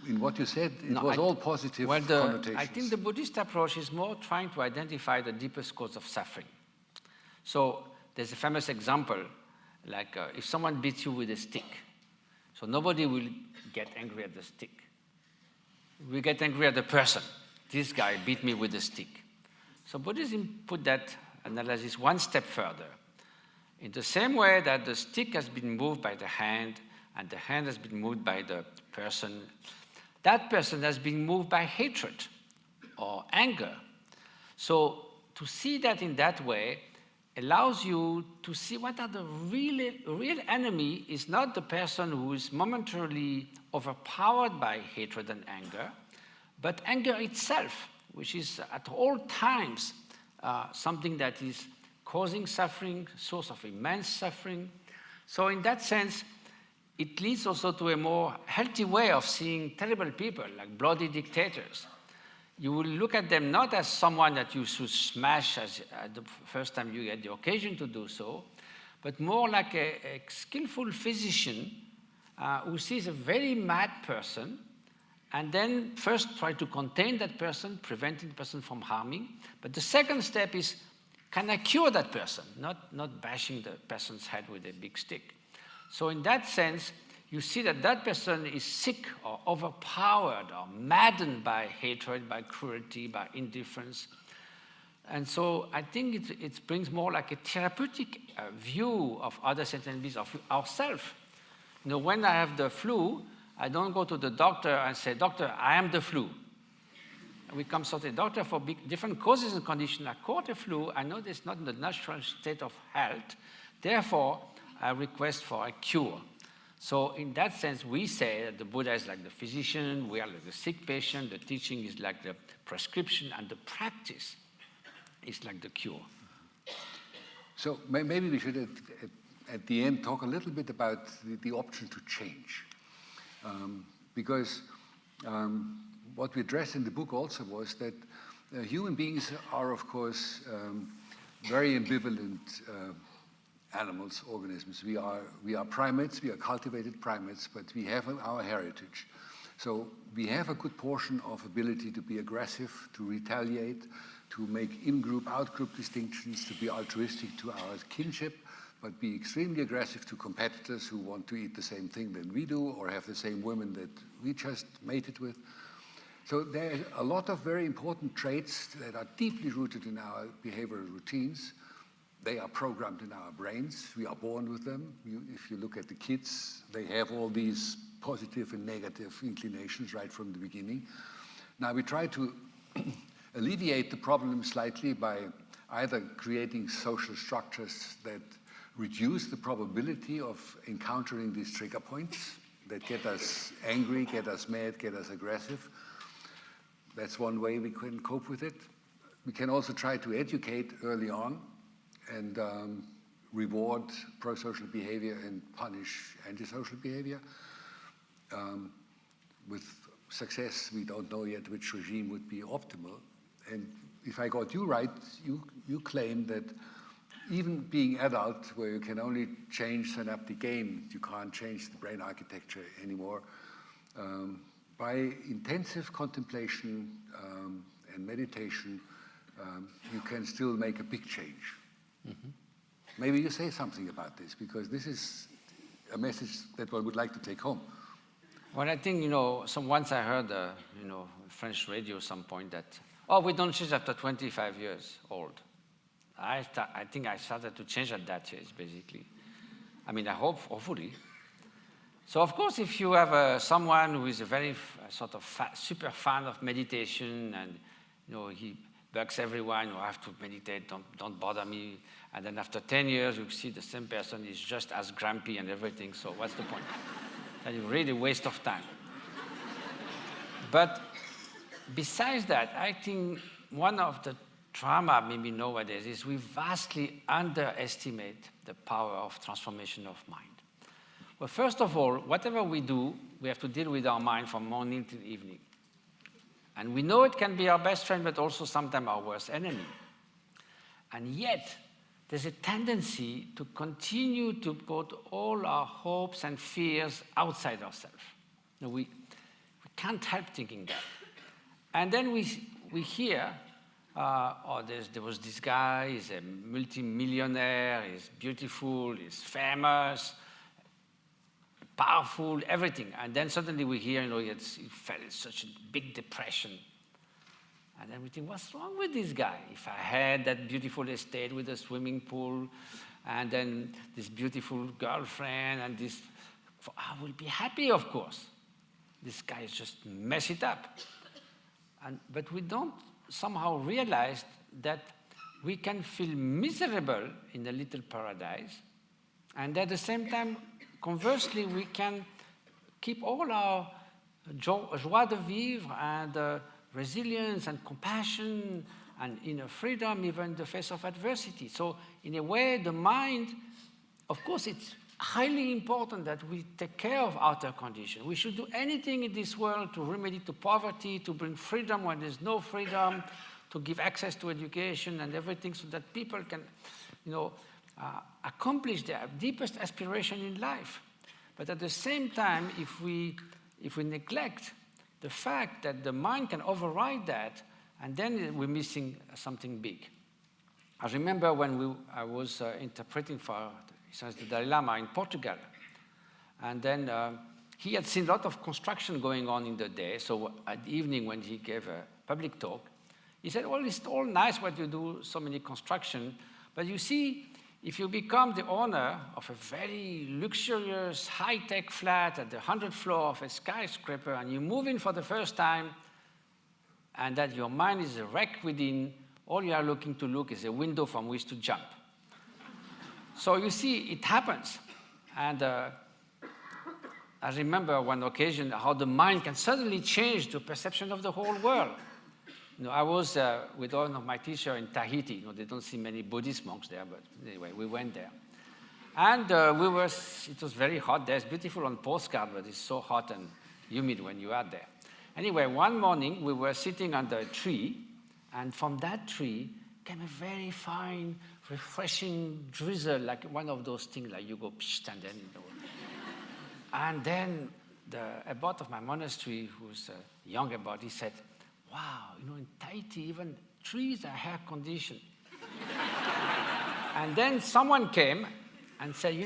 B: in what you said, it was all positive connotations.
A: I think the Buddhist approach is more trying to identify the deepest cause of suffering. So there's a famous example, like if someone beats you with a stick, so nobody will get angry at the stick. We get angry at the person. This guy beat me with a stick. So Buddhism put that analysis one step further. In the same way that the stick has been moved by the hand, and the hand has been moved by the person, that person has been moved by hatred or anger. So to see that in that way allows you to see what are the real enemy is not the person who is momentarily overpowered by hatred and anger, but anger itself, which is at all times something that is causing suffering, source of immense suffering. So in that sense, it leads also to a more healthy way of seeing terrible people, like bloody dictators. You will look at them not as someone that you should smash as the first time you get the occasion to do so, but more like a skillful physician who sees a very mad person and then first try to contain that person, preventing the person from harming. But the second step is, can I cure that person? Not bashing the person's head with a big stick. So in that sense, you see that that person is sick or overpowered or maddened by hatred, by cruelty, by indifference. And so I think it brings more like a therapeutic view of other sentient beings, of ourselves. When I have the flu, I don't go to the doctor and say, "Doctor, I am the flu." We consult a doctor for different causes and conditions. I caught a flu. I know it's not in the natural state of health. Therefore, I request for a cure. So in that sense, we say that the Buddha is like the physician, we are like the sick patient, the teaching is like the prescription, and the practice is like the cure.
B: So maybe we should, at the end, talk a little bit about the option to change. Because what we addressed in the book also was that human beings are, of course, very ambivalent animals, organisms. We are primates, we are cultivated primates, but we have our heritage. So we have a good portion of ability to be aggressive, to retaliate, to make in-group, out-group distinctions, to be altruistic to our kinship, but be extremely aggressive to competitors who want to eat the same thing that we do or have the same women that we just mated with. So there are a lot of very important traits that are deeply rooted in our behavioral routines. They are programmed in our brains. We are born with them. If you look at the kids, they have all these positive and negative inclinations right from the beginning. Now we try to alleviate the problem slightly by either creating social structures that reduce the probability of encountering these trigger points that get us angry, get us mad, get us aggressive. That's one way we can cope with it. We can also try to educate early on and reward pro-social behavior and punish antisocial behavior. With success, we don't know yet which regime would be optimal. And if I got you right, you claim that even being adult, where you can only change synaptic gain, you can't change the brain architecture anymore. By intensive contemplation and meditation, you can still make a big change. Mm-hmm. Maybe you say something about this, because this is a message that one would like to take home.
A: Well, I think, once I heard, French radio at some point that, we don't change after 25 years old. I think I started to change at that age, basically. I mean, hopefully. So, of course, if you have someone who is a very sort of super fan of meditation and, he bugs everyone, you have to meditate, don't bother me. And then after 10 years, you see the same person is just as grumpy and everything. So what's the point? That is really a waste of time. But besides that, I think one of the trauma maybe nowadays is we vastly underestimate the power of transformation of mind. Well, first of all, whatever we do, we have to deal with our mind from morning till evening. And we know it can be our best friend, but also sometimes our worst enemy. And yet, there's a tendency to continue to put all our hopes and fears outside ourselves. We can't help thinking that. And then we hear, there was this guy, he's a multi-millionaire, he's beautiful, he's famous, powerful, everything. And then suddenly we hear, he fell in such a big depression. And then we think, what's wrong with this guy? If I had that beautiful estate with a swimming pool, and then this beautiful girlfriend, and this, I will be happy, of course. This guy just mess it up. But we don't somehow realize that we can feel miserable in a little paradise, and at the same time, conversely, we can keep all our joie de vivre and resilience and compassion and inner freedom, even in the face of adversity. So in a way, the mind, of course, it's highly important that we take care of outer conditions. We should do anything in this world to remedy to poverty, to bring freedom when there's no freedom, to give access to education and everything so that people can, accomplish their deepest aspiration in life. But at the same time, if we neglect the fact that the mind can override that, and then we're missing something big. I remember when I was interpreting for the Dalai Lama in Portugal, and then he had seen a lot of construction going on in the day, so at evening when he gave a public talk, he said, well, it's all nice what you do, so many construction, but you see, if you become the owner of a very luxurious, high-tech flat at the 100th floor of a skyscraper, and you move in for the first time, and that your mind is a wreck within, all you are looking to look is a window from which to jump. So you see, it happens. And I remember one occasion how the mind can suddenly change the perception of the whole world. I was with one of my teachers in Tahiti. They don't see many Buddhist monks there, but anyway, we went there. And it was very hot there. It's beautiful on postcard, but it's so hot and humid when you are there. Anyway, one morning we were sitting under a tree, and from that tree came a very fine, refreshing drizzle, like one of those things like you go psh, and then and then the abbot of my monastery, who's a young abbot, he said, wow, in Tahiti even trees are air conditioned. And then someone came and said,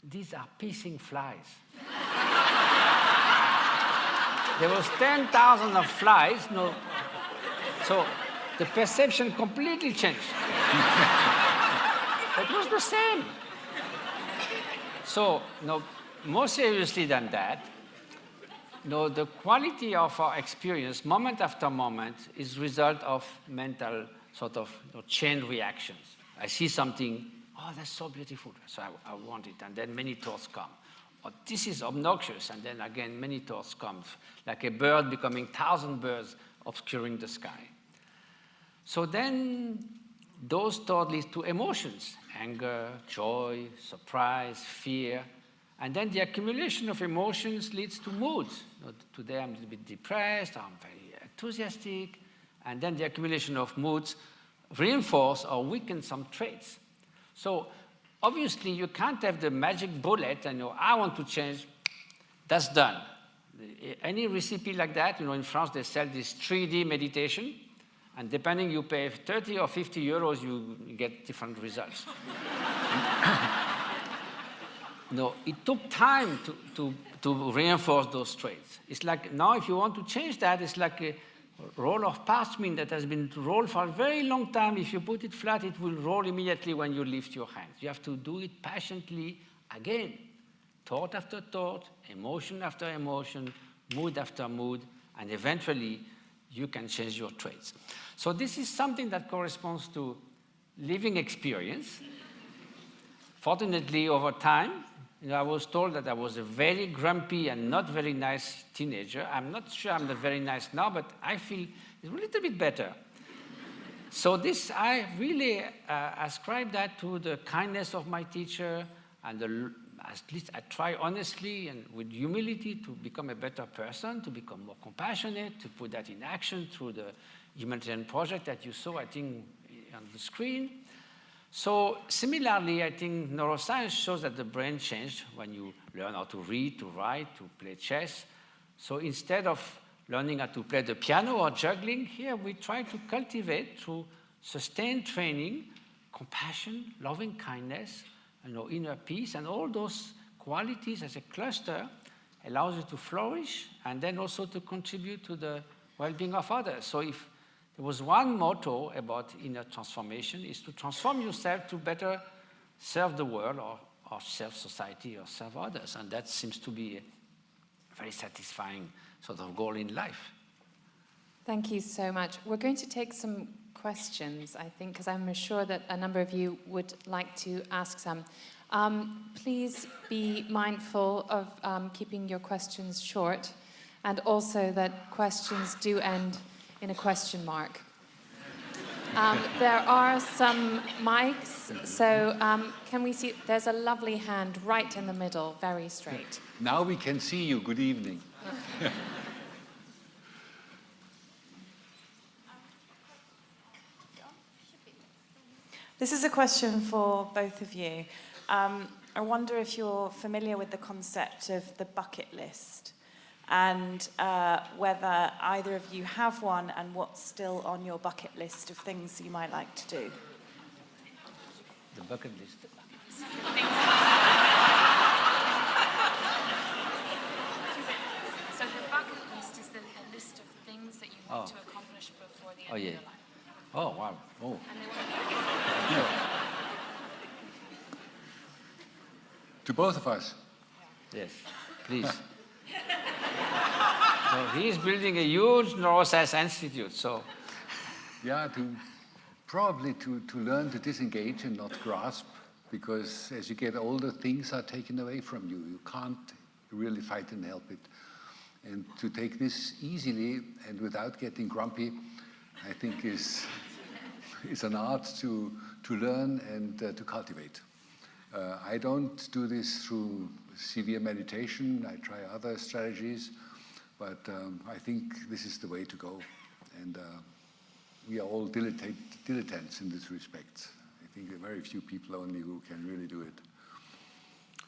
A: these are pissing flies. There was 10,000 of flies. So the perception completely changed. It was the same. So, more seriously than that, the quality of our experience, moment after moment, is result of mental sort of chain reactions. I see something, oh, that's so beautiful, so I want it, and then many thoughts come. Or this is obnoxious, and then again many thoughts come, like a bird becoming 1,000 birds obscuring the sky. So then those thoughts lead to emotions, anger, joy, surprise, fear, and then the accumulation of emotions leads to moods. Today I'm a little bit depressed, I'm very enthusiastic, and then the accumulation of moods reinforce or weaken some traits. So obviously you can't have the magic bullet and I want to change, that's done. Any recipe like that, in France they sell this 3D meditation, and depending you pay 30 or 50 euros, you get different results. It took time to reinforce those traits. It's like now if you want to change that, it's like a roll of parchment that has been rolled for a very long time. If you put it flat, it will roll immediately when you lift your hands. You have to do it patiently again. Thought after thought, emotion after emotion, mood after mood, and eventually you can change your traits. So this is something that corresponds to living experience. Fortunately, over time, I was told that I was a very grumpy and not very nice teenager. I'm not sure I'm very nice now, but I feel it's a little bit better. So I really ascribe that to the kindness of my teacher, and at least I try honestly and with humility to become a better person, to become more compassionate, to put that in action through the humanitarian project that you saw, I think, on the screen. So similarly, I think neuroscience shows that the brain changed when you learn how to read, to write, to play chess. So instead of learning how to play the piano or juggling, here we try to cultivate through sustained training, compassion, loving kindness, inner peace, and all those qualities as a cluster allows you to flourish and then also to contribute to the well-being of others. So if there was one motto about inner transformation, is to transform yourself to better serve the world or serve society or serve others. And that seems to be a very satisfying sort of goal in life.
C: Thank you so much. We're going to take some questions, I think, because I'm sure that a number of you would like to ask some. Please be mindful of keeping your questions short, and also that questions do end in a question mark. There are some mics, so can we see? There's a lovely hand right in the middle, very straight.
B: Now we can see you. Good evening.
D: This is a question for both of you. I wonder if you're familiar with the concept of the bucket list, and whether either of you have one, and what's still on your bucket list of things you might like to do.
A: The bucket list.
C: So the bucket list is a list of things that you want to accomplish before the end of your life.
A: Oh, wow. Oh.
B: To both of us.
A: Yes, please. So he's building a huge neuroscience institute, so.
B: Yeah, probably to learn to disengage and not grasp, because as you get older, things are taken away from you. You can't really fight and help it. And to take this easily and without getting grumpy, I think is an art to learn and to cultivate. I don't do this through severe meditation. I try other strategies, but I think this is the way to go. And we are all dilettantes in this respect. I think there are very few people only who can really do it.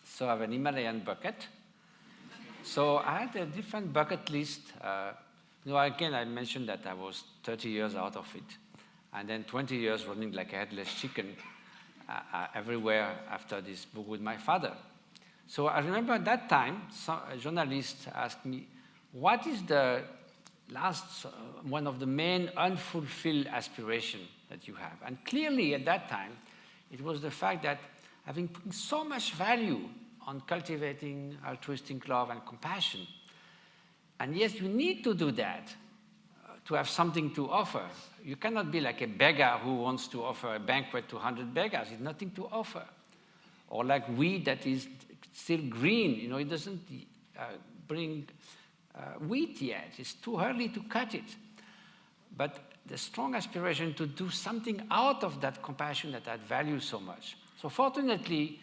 A: So I have an Himalayan bucket. So I had a different bucket list. Again, I mentioned that I was 30 years out of it. And then 20 years running like a headless chicken everywhere after this book with my father. So I remember at that time, a journalist asked me, what is the last, one of the main unfulfilled aspiration that you have? And clearly at that time, it was the fact that having put so much value on cultivating altruistic love and compassion, and yes, you need to do that to have something to offer. You cannot be like a beggar who wants to offer a banquet to 100 beggars. It's nothing to offer. Or like wheat that is still green. It doesn't bring wheat yet. It's too early to cut it. But the strong aspiration to do something out of that compassion that I value so much. So fortunately,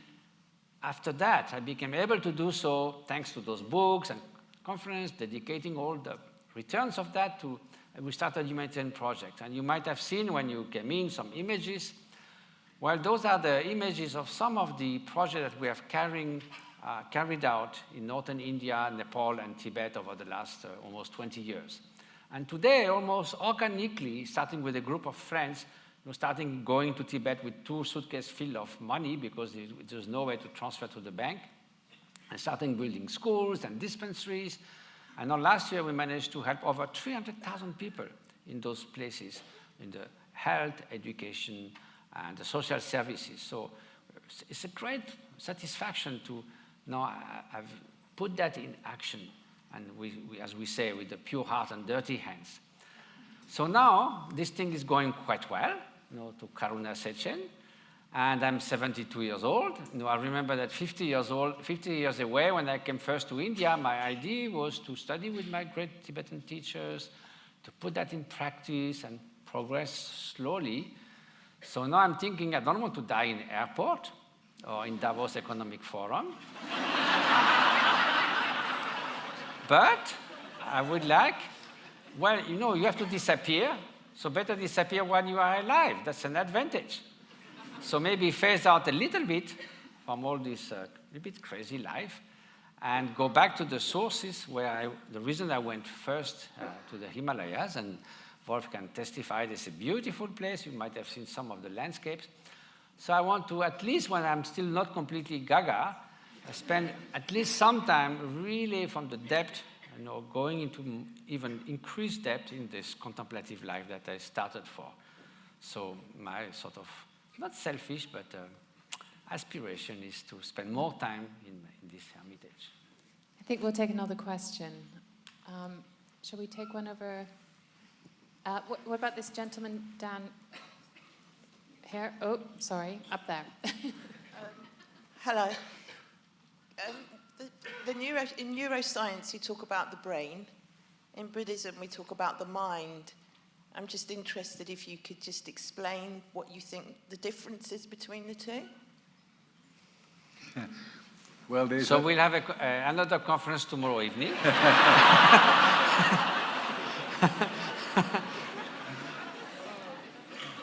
A: after that, I became able to do so thanks to those books and conference, dedicating all the returns of that to, we started a humanitarian project. And you might have seen when you came in some images. Well, those are the images of some of the projects that we have carried out in northern India, Nepal, and Tibet over the last almost 20 years. And today, almost organically, starting with a group of friends, starting going to Tibet with 2 suitcases full of money because there's no way to transfer to the bank, and starting building schools and dispensaries. And now last year, we managed to help over 300,000 people in those places, in the health, education, and the social services. So it's a great satisfaction to now have put that in action, and we, as we say, with a pure heart and dirty hands. So now this thing is going quite well, to Karuna Sechen, and I'm 72 years old. I remember that 50 years away, when I came first to India, my idea was to study with my great Tibetan teachers, to put that in practice and progress slowly. So now I'm thinking I don't want to die in the airport or in Davos Economic Forum. But I would like, well, you have to disappear, so better disappear when you are alive. That's an advantage. So maybe phase out a little bit from all this a bit crazy life and go back to the sources where the reason I went first to the Himalayas, and Wolf can testify, it's a beautiful place. You might have seen some of the landscapes. So I want to, at least when I'm still not completely gaga, spend at least some time really from the depth, going into even increased depth in this contemplative life that I started for. So my sort of, not selfish, but aspiration is to spend more time in this hermitage.
C: I think we'll take another question. Shall we take one over? What about this gentleman down here? Oh, sorry, up there.
E: Hello. In neuroscience, you talk about the brain. In Buddhism, we talk about the mind. I'm just interested if you could just explain what you think the difference is between the two.
B: Well,
A: we'll have another conference tomorrow evening.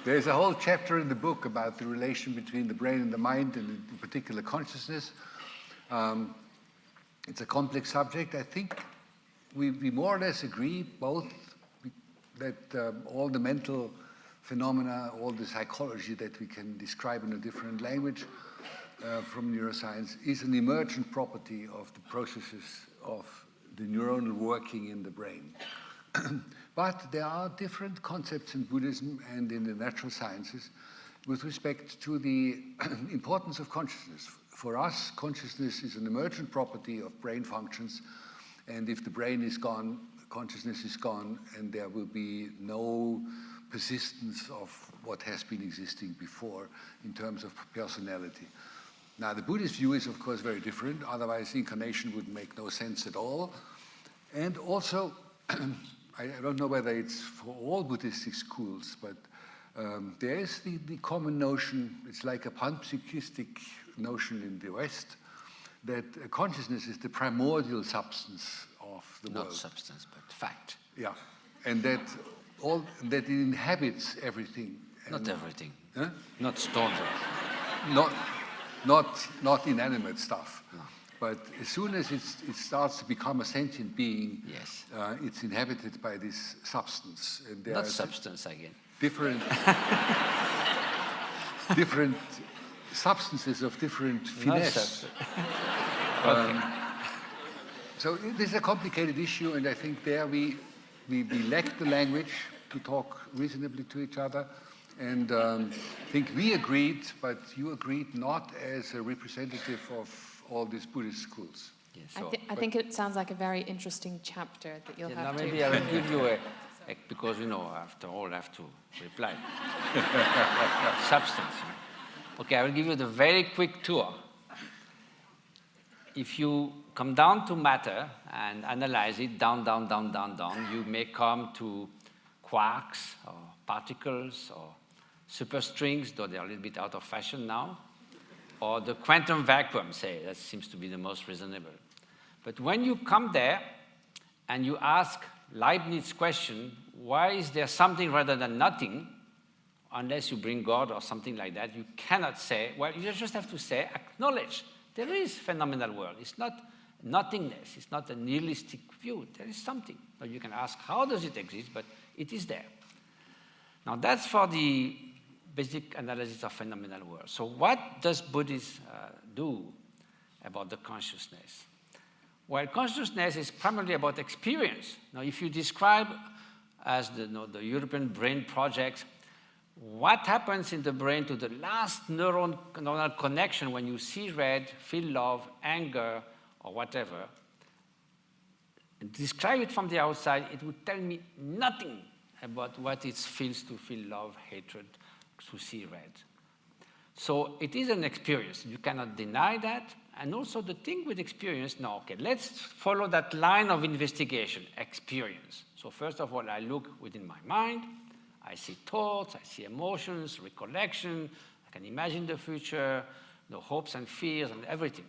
B: There's a whole chapter in the book about the relation between the brain and the mind, and in particular consciousness. It's a complex subject. I think we more or less agree both that all the mental phenomena, all the psychology that we can describe in a different language from neuroscience is an emergent property of the processes of the neuronal working in the brain. But there are different concepts in Buddhism and in the natural sciences with respect to the importance of consciousness. For us, consciousness is an emergent property of brain functions, and if the brain is gone, consciousness is gone, and there will be no persistence of what has been existing before in terms of personality. Now, the Buddhist view is, of course, very different. Otherwise, incarnation would make no sense at all. And also, I don't know whether it's for all Buddhistic schools, but there is the common notion, it's like a panpsychistic notion in the West, that consciousness is the primordial substance of the world.
A: Not substance, but fact.
B: Yeah, and that it inhabits everything.
A: Not everything.
B: Huh?
A: Not stones.
B: Not inanimate stuff. No. But as soon as it starts to become a sentient being,
A: yes,
B: it's inhabited by this substance. And there
A: not
B: are
A: substance again.
B: Different substances of different finesse.
A: Okay.
B: So this is a complicated issue, and I think there we lack the language to talk reasonably to each other. And I think we agreed, but you agreed not as a representative of all these Buddhist schools.
A: Yes.
C: So, I think it sounds like a very interesting chapter that you'll have to...
A: Maybe I will give you because, after all, I have to reply. Substance. Okay, I will give you the very quick tour. If you come down to matter and analyze it down, you may come to quarks or particles or superstrings, though they're a little bit out of fashion now, or the quantum vacuum, say, that seems to be the most reasonable. But when you come there and you ask Leibniz's question, why is there something rather than nothing, unless you bring God or something like that, you cannot say, well, you just have to say, acknowledge, there is phenomenal world. It's not nothingness. It's not a nihilistic view. There is something. Now you can ask, how does it exist? But it is there. Now that's for the basic analysis of phenomenal world. So what does Buddhism do about the consciousness? Well, consciousness is primarily about experience. Now, if you describe as the European Brain Project, what happens in the brain to the last neuronal connection when you see red, feel love, anger, or whatever, and describe it from the outside, it would tell me nothing about what it feels to feel love, hatred, to see red. So it is an experience. You cannot deny that. And also the thing with experience, now, okay, let's follow that line of investigation, experience. So first of all, I look within my mind. I see thoughts, I see emotions, recollection. I can imagine the future, the hopes and fears and everything.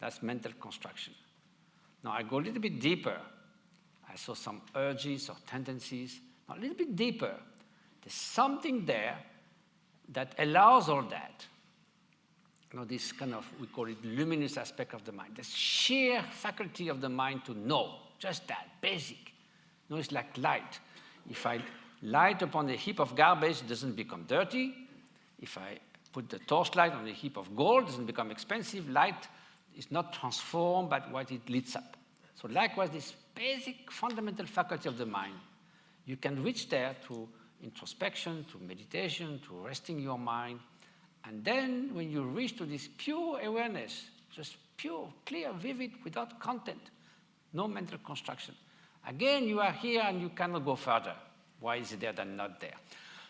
A: That's mental construction. Now I go a little bit deeper. I saw some urges or tendencies. Now a little bit deeper. There's something there that allows all that. This kind of, we call it luminous aspect of the mind. The sheer faculty of the mind to know, just that, basic. It's like light. If I light upon a heap of garbage, it doesn't become dirty. If I put the torchlight on a heap of gold, it doesn't become expensive. Light is not transformed by what it lights up. So likewise, this basic fundamental faculty of the mind, you can reach there through introspection, through meditation, through resting your mind. And then when you reach to this pure awareness, just pure, clear, vivid, without content, no mental construction. Again, you are here and you cannot go further. Why is it there than not there?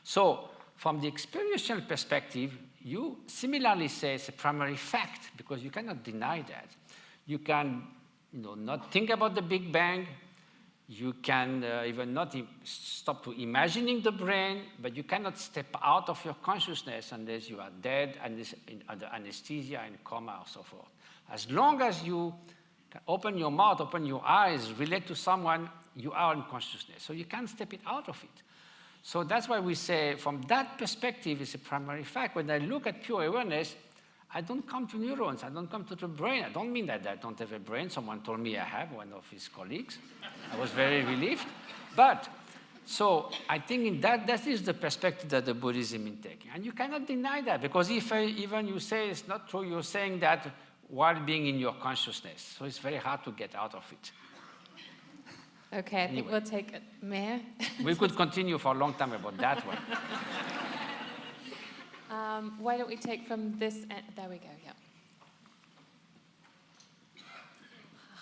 A: So from the experiential perspective, you similarly say it's a primary fact because you cannot deny that. You can not think about the Big Bang. You can even not stop to imagining the brain, but you cannot step out of your consciousness unless you are dead and under anesthesia and coma or so forth. As long as you can open your mouth, open your eyes, relate to someone, you are in consciousness. So you can't step it out of it. So that's why we say from that perspective, it's a primary fact. When I look at pure awareness, I don't come to neurons. I don't come to the brain. I don't mean that I don't have a brain. Someone told me I have, one of his colleagues. I was very relieved. But, so I think in that is the perspective that the Buddhism is taking. And you cannot deny that, because if even you say it's not true, you're saying that while being in your consciousness. So it's very hard to get out of it.
C: Okay, I think we'll take it. Mayor?
A: We could continue for a long time about that one.
C: Why don't we take from this end? There we go, yeah.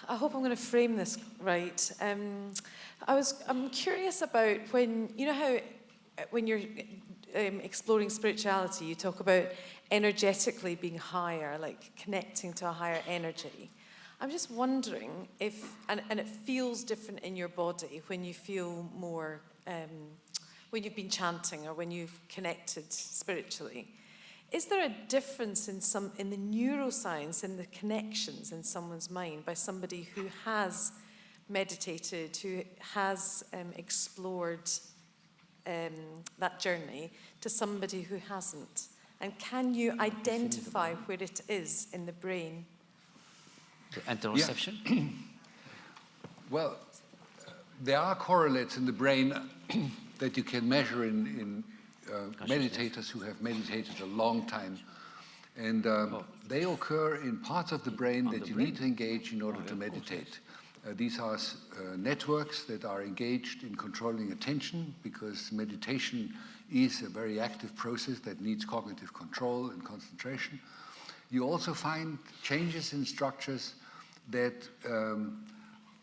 F: I hope I'm going to frame this right. I'm curious about when, you know how when you're exploring spirituality, you talk about energetically being higher, like connecting to a higher energy. I'm just wondering if, and it feels different in your body when you feel more, when you've been chanting or when you've connected spiritually. Is there a difference in the neuroscience, in the connections in someone's mind by somebody who has meditated, who has explored that journey, to somebody who hasn't? And can you identify where it is in the brain?
A: The interoception?
B: Yeah. Well, there are correlates in the brain that you can measure in meditators who have meditated a long time. And they occur in parts of the brain that you need to engage in order to meditate. These are networks that are engaged in controlling attention, because meditation is a very active process that needs cognitive control and concentration. You also find changes in structures that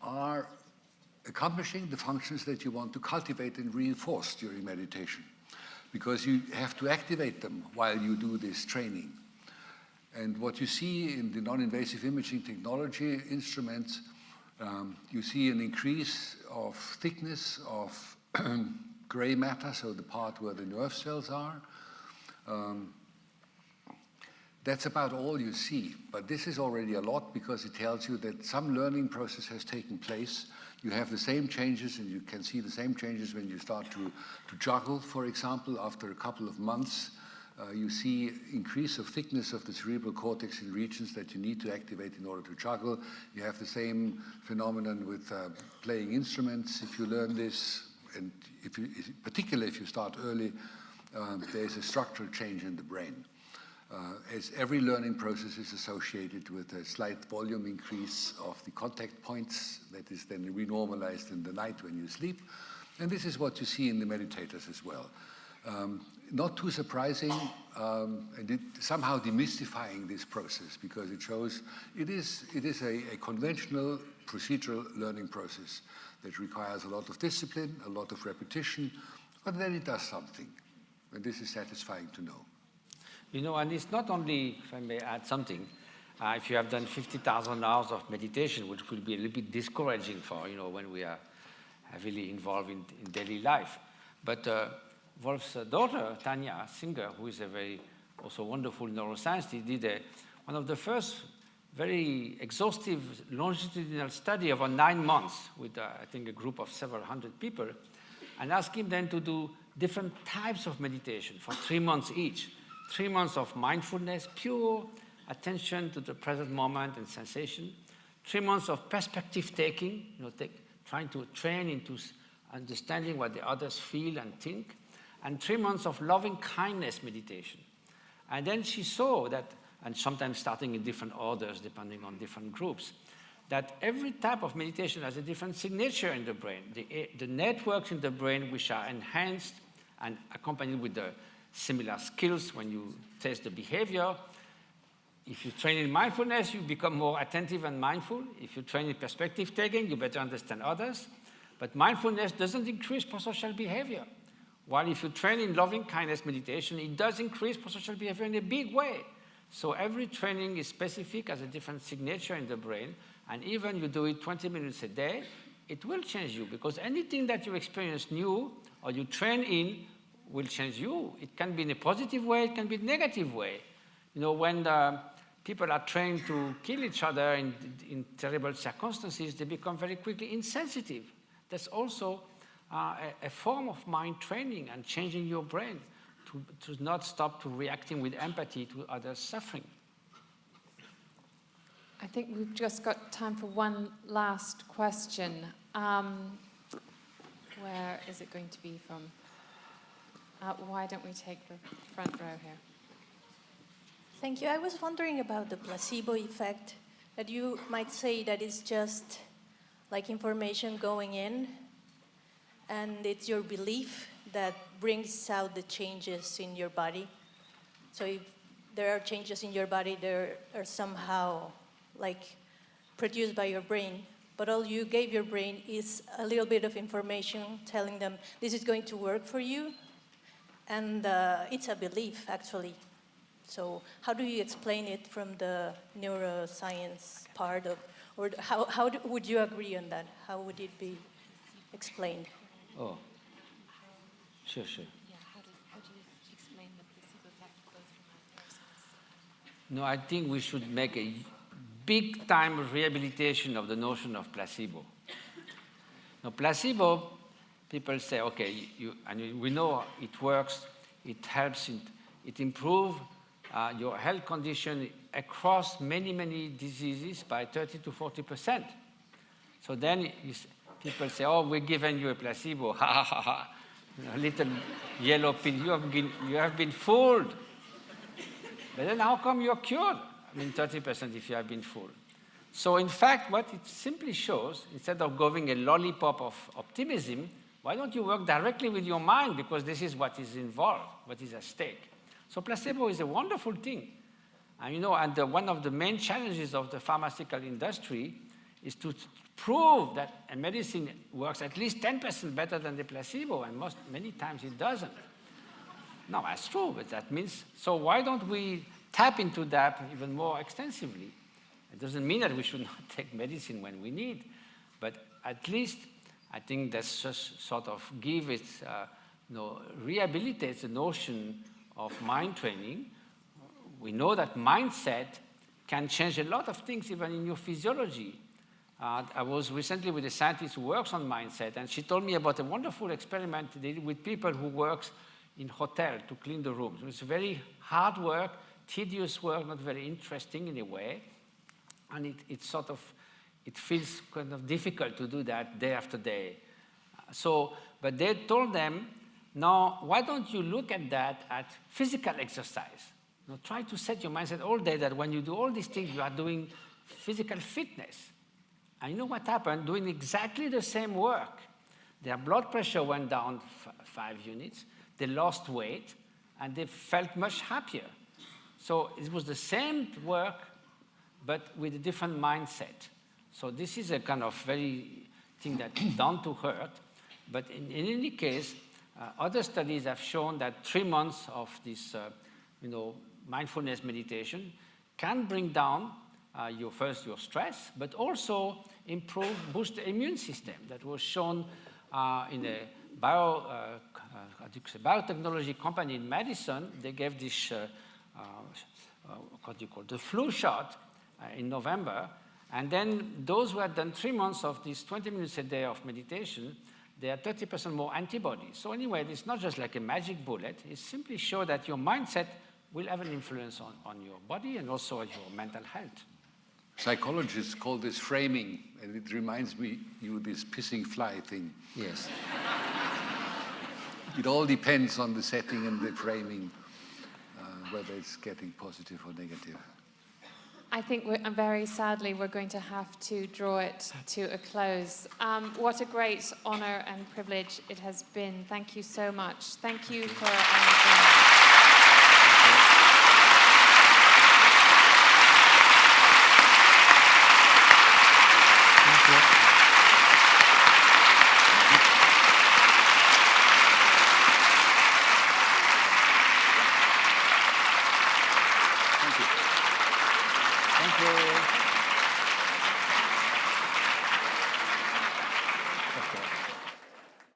B: are accomplishing the functions that you want to cultivate and reinforce during meditation, because you have to activate them while you do this training. And what you see in the non-invasive imaging technology instruments, you see an increase of thickness of gray matter, so the part where the nerve cells are. That's about all you see, but this is already a lot, because it tells you that some learning process has taken place. You have the same changes, and you can see the same changes when you start to juggle, for example. After a couple of months, you see increase of thickness of the cerebral cortex in regions that you need to activate in order to juggle. You have the same phenomenon with playing instruments. If you learn this, and particularly if you start early, there's a structural change in the brain. As every learning process is associated with a slight volume increase of the contact points that is then renormalized in the night when you sleep. And this is what you see in the meditators as well. Not too surprising, and somehow demystifying this process, because it shows it is a conventional procedural learning process that requires a lot of discipline, a lot of repetition, but then it does something. And this is satisfying to know.
A: You know, and it's not only, if I may add something, if you have done 50,000 hours of meditation, which will be a little bit discouraging for, when we are heavily involved in daily life. But Wolf's daughter, Tanya Singer, who is a very also wonderful neuroscientist, did one of the first very exhaustive longitudinal study over 9 months with, I think, a group of several hundred people, and asked him then to do different types of meditation for 3 months each. 3 months of mindfulness, pure attention to the present moment and sensation. 3 months of perspective taking, trying to train into understanding what the others feel and think. And 3 months of loving kindness meditation. And then she saw that, and sometimes starting in different orders depending on different groups, that every type of meditation has a different signature in the brain. The networks in the brain which are enhanced and accompanied with the similar skills when you test the behavior. If you train in mindfulness, you become more attentive and mindful. If you train in perspective taking, you better understand others. But mindfulness doesn't increase prosocial behavior. While if you train in loving kindness meditation, it does increase prosocial behavior in a big way. So every training is specific, has a different signature in the brain, and even you do it 20 minutes a day, it will change you, because anything that you experience new or you train in will change you. It can be in a positive way, it can be in a negative way. When people are trained to kill each other in terrible circumstances, they become very quickly insensitive. That's also a form of mind training and changing your brain to not stop to reacting with empathy to others' suffering.
C: I think we've just got time for one last question. Where is it going to be from? Why don't we take the front row here?
G: Thank you. I was wondering about the placebo effect, that you might say that it's just like information going in, and it's your belief that brings out the changes in your body. So if there are changes in your body, they are somehow like produced by your brain, but all you gave your brain is a little bit of information telling them this is going to work for you, And it's a belief, actually. So how do you explain it from the neuroscience part of, or would you agree on that? How would it be explained?
A: Oh, sure.
C: How do you explain the placebo effect both from neuroscience?
A: No, I think we should make a big-time rehabilitation of the notion of placebo. Now, placebo, people say, okay, and we know it works, it helps, it improves your health condition across many, many diseases by 30 to 40%. So then people say, oh, we're giving you a placebo, ha ha ha ha, a little yellow pill, you have been fooled. But then how come you're cured? 30% if you have been fooled. So in fact, what it simply shows, instead of going a lollipop of optimism, why don't you work directly with your mind? Because this is what is involved, what is at stake. So placebo is a wonderful thing. And one of the main challenges of the pharmaceutical industry is to prove that a medicine works at least 10% better than the placebo, and many times it doesn't. No, that's true, but that means, so why don't we tap into that even more extensively? It doesn't mean that we should not take medicine when we need, but at least I think that's just sort of give it, rehabilitates the notion of mind training. We know that mindset can change a lot of things, even in your physiology. I was recently with a scientist who works on mindset, and she told me about a wonderful experiment they did with people who works in hotel to clean the rooms. It's very hard work, tedious work, not very interesting in a way, and it feels kind of difficult to do that day after day. But they told them, now, why don't you look at that at physical exercise? Try to set your mindset all day that when you do all these things, you are doing physical fitness. And you know what happened? Doing exactly the same work, their blood pressure went down 5 units, they lost weight, and they felt much happier. So it was the same work, but with a different mindset. So this is a kind of very thing that's down to earth. But in any case, other studies have shown that 3 months of this, mindfulness meditation can bring down your stress, but also boost the immune system. That was shown in a biotechnology company in Madison. They gave this, the flu shot in November. And then those who had done 3 months of this 20 minutes a day of meditation, they had 30% more antibodies. So anyway, it's not just like a magic bullet. It simply shows that your mindset will have an influence on your body and also on your mental health.
B: Psychologists call this framing, and it reminds me this pissing fly thing.
A: Yes.
B: It all depends on the setting and the framing, whether it's getting positive or negative.
C: I think very sadly we're going to have to draw it to a close. What a great honor and privilege it has been. Thank you so much. Thank you for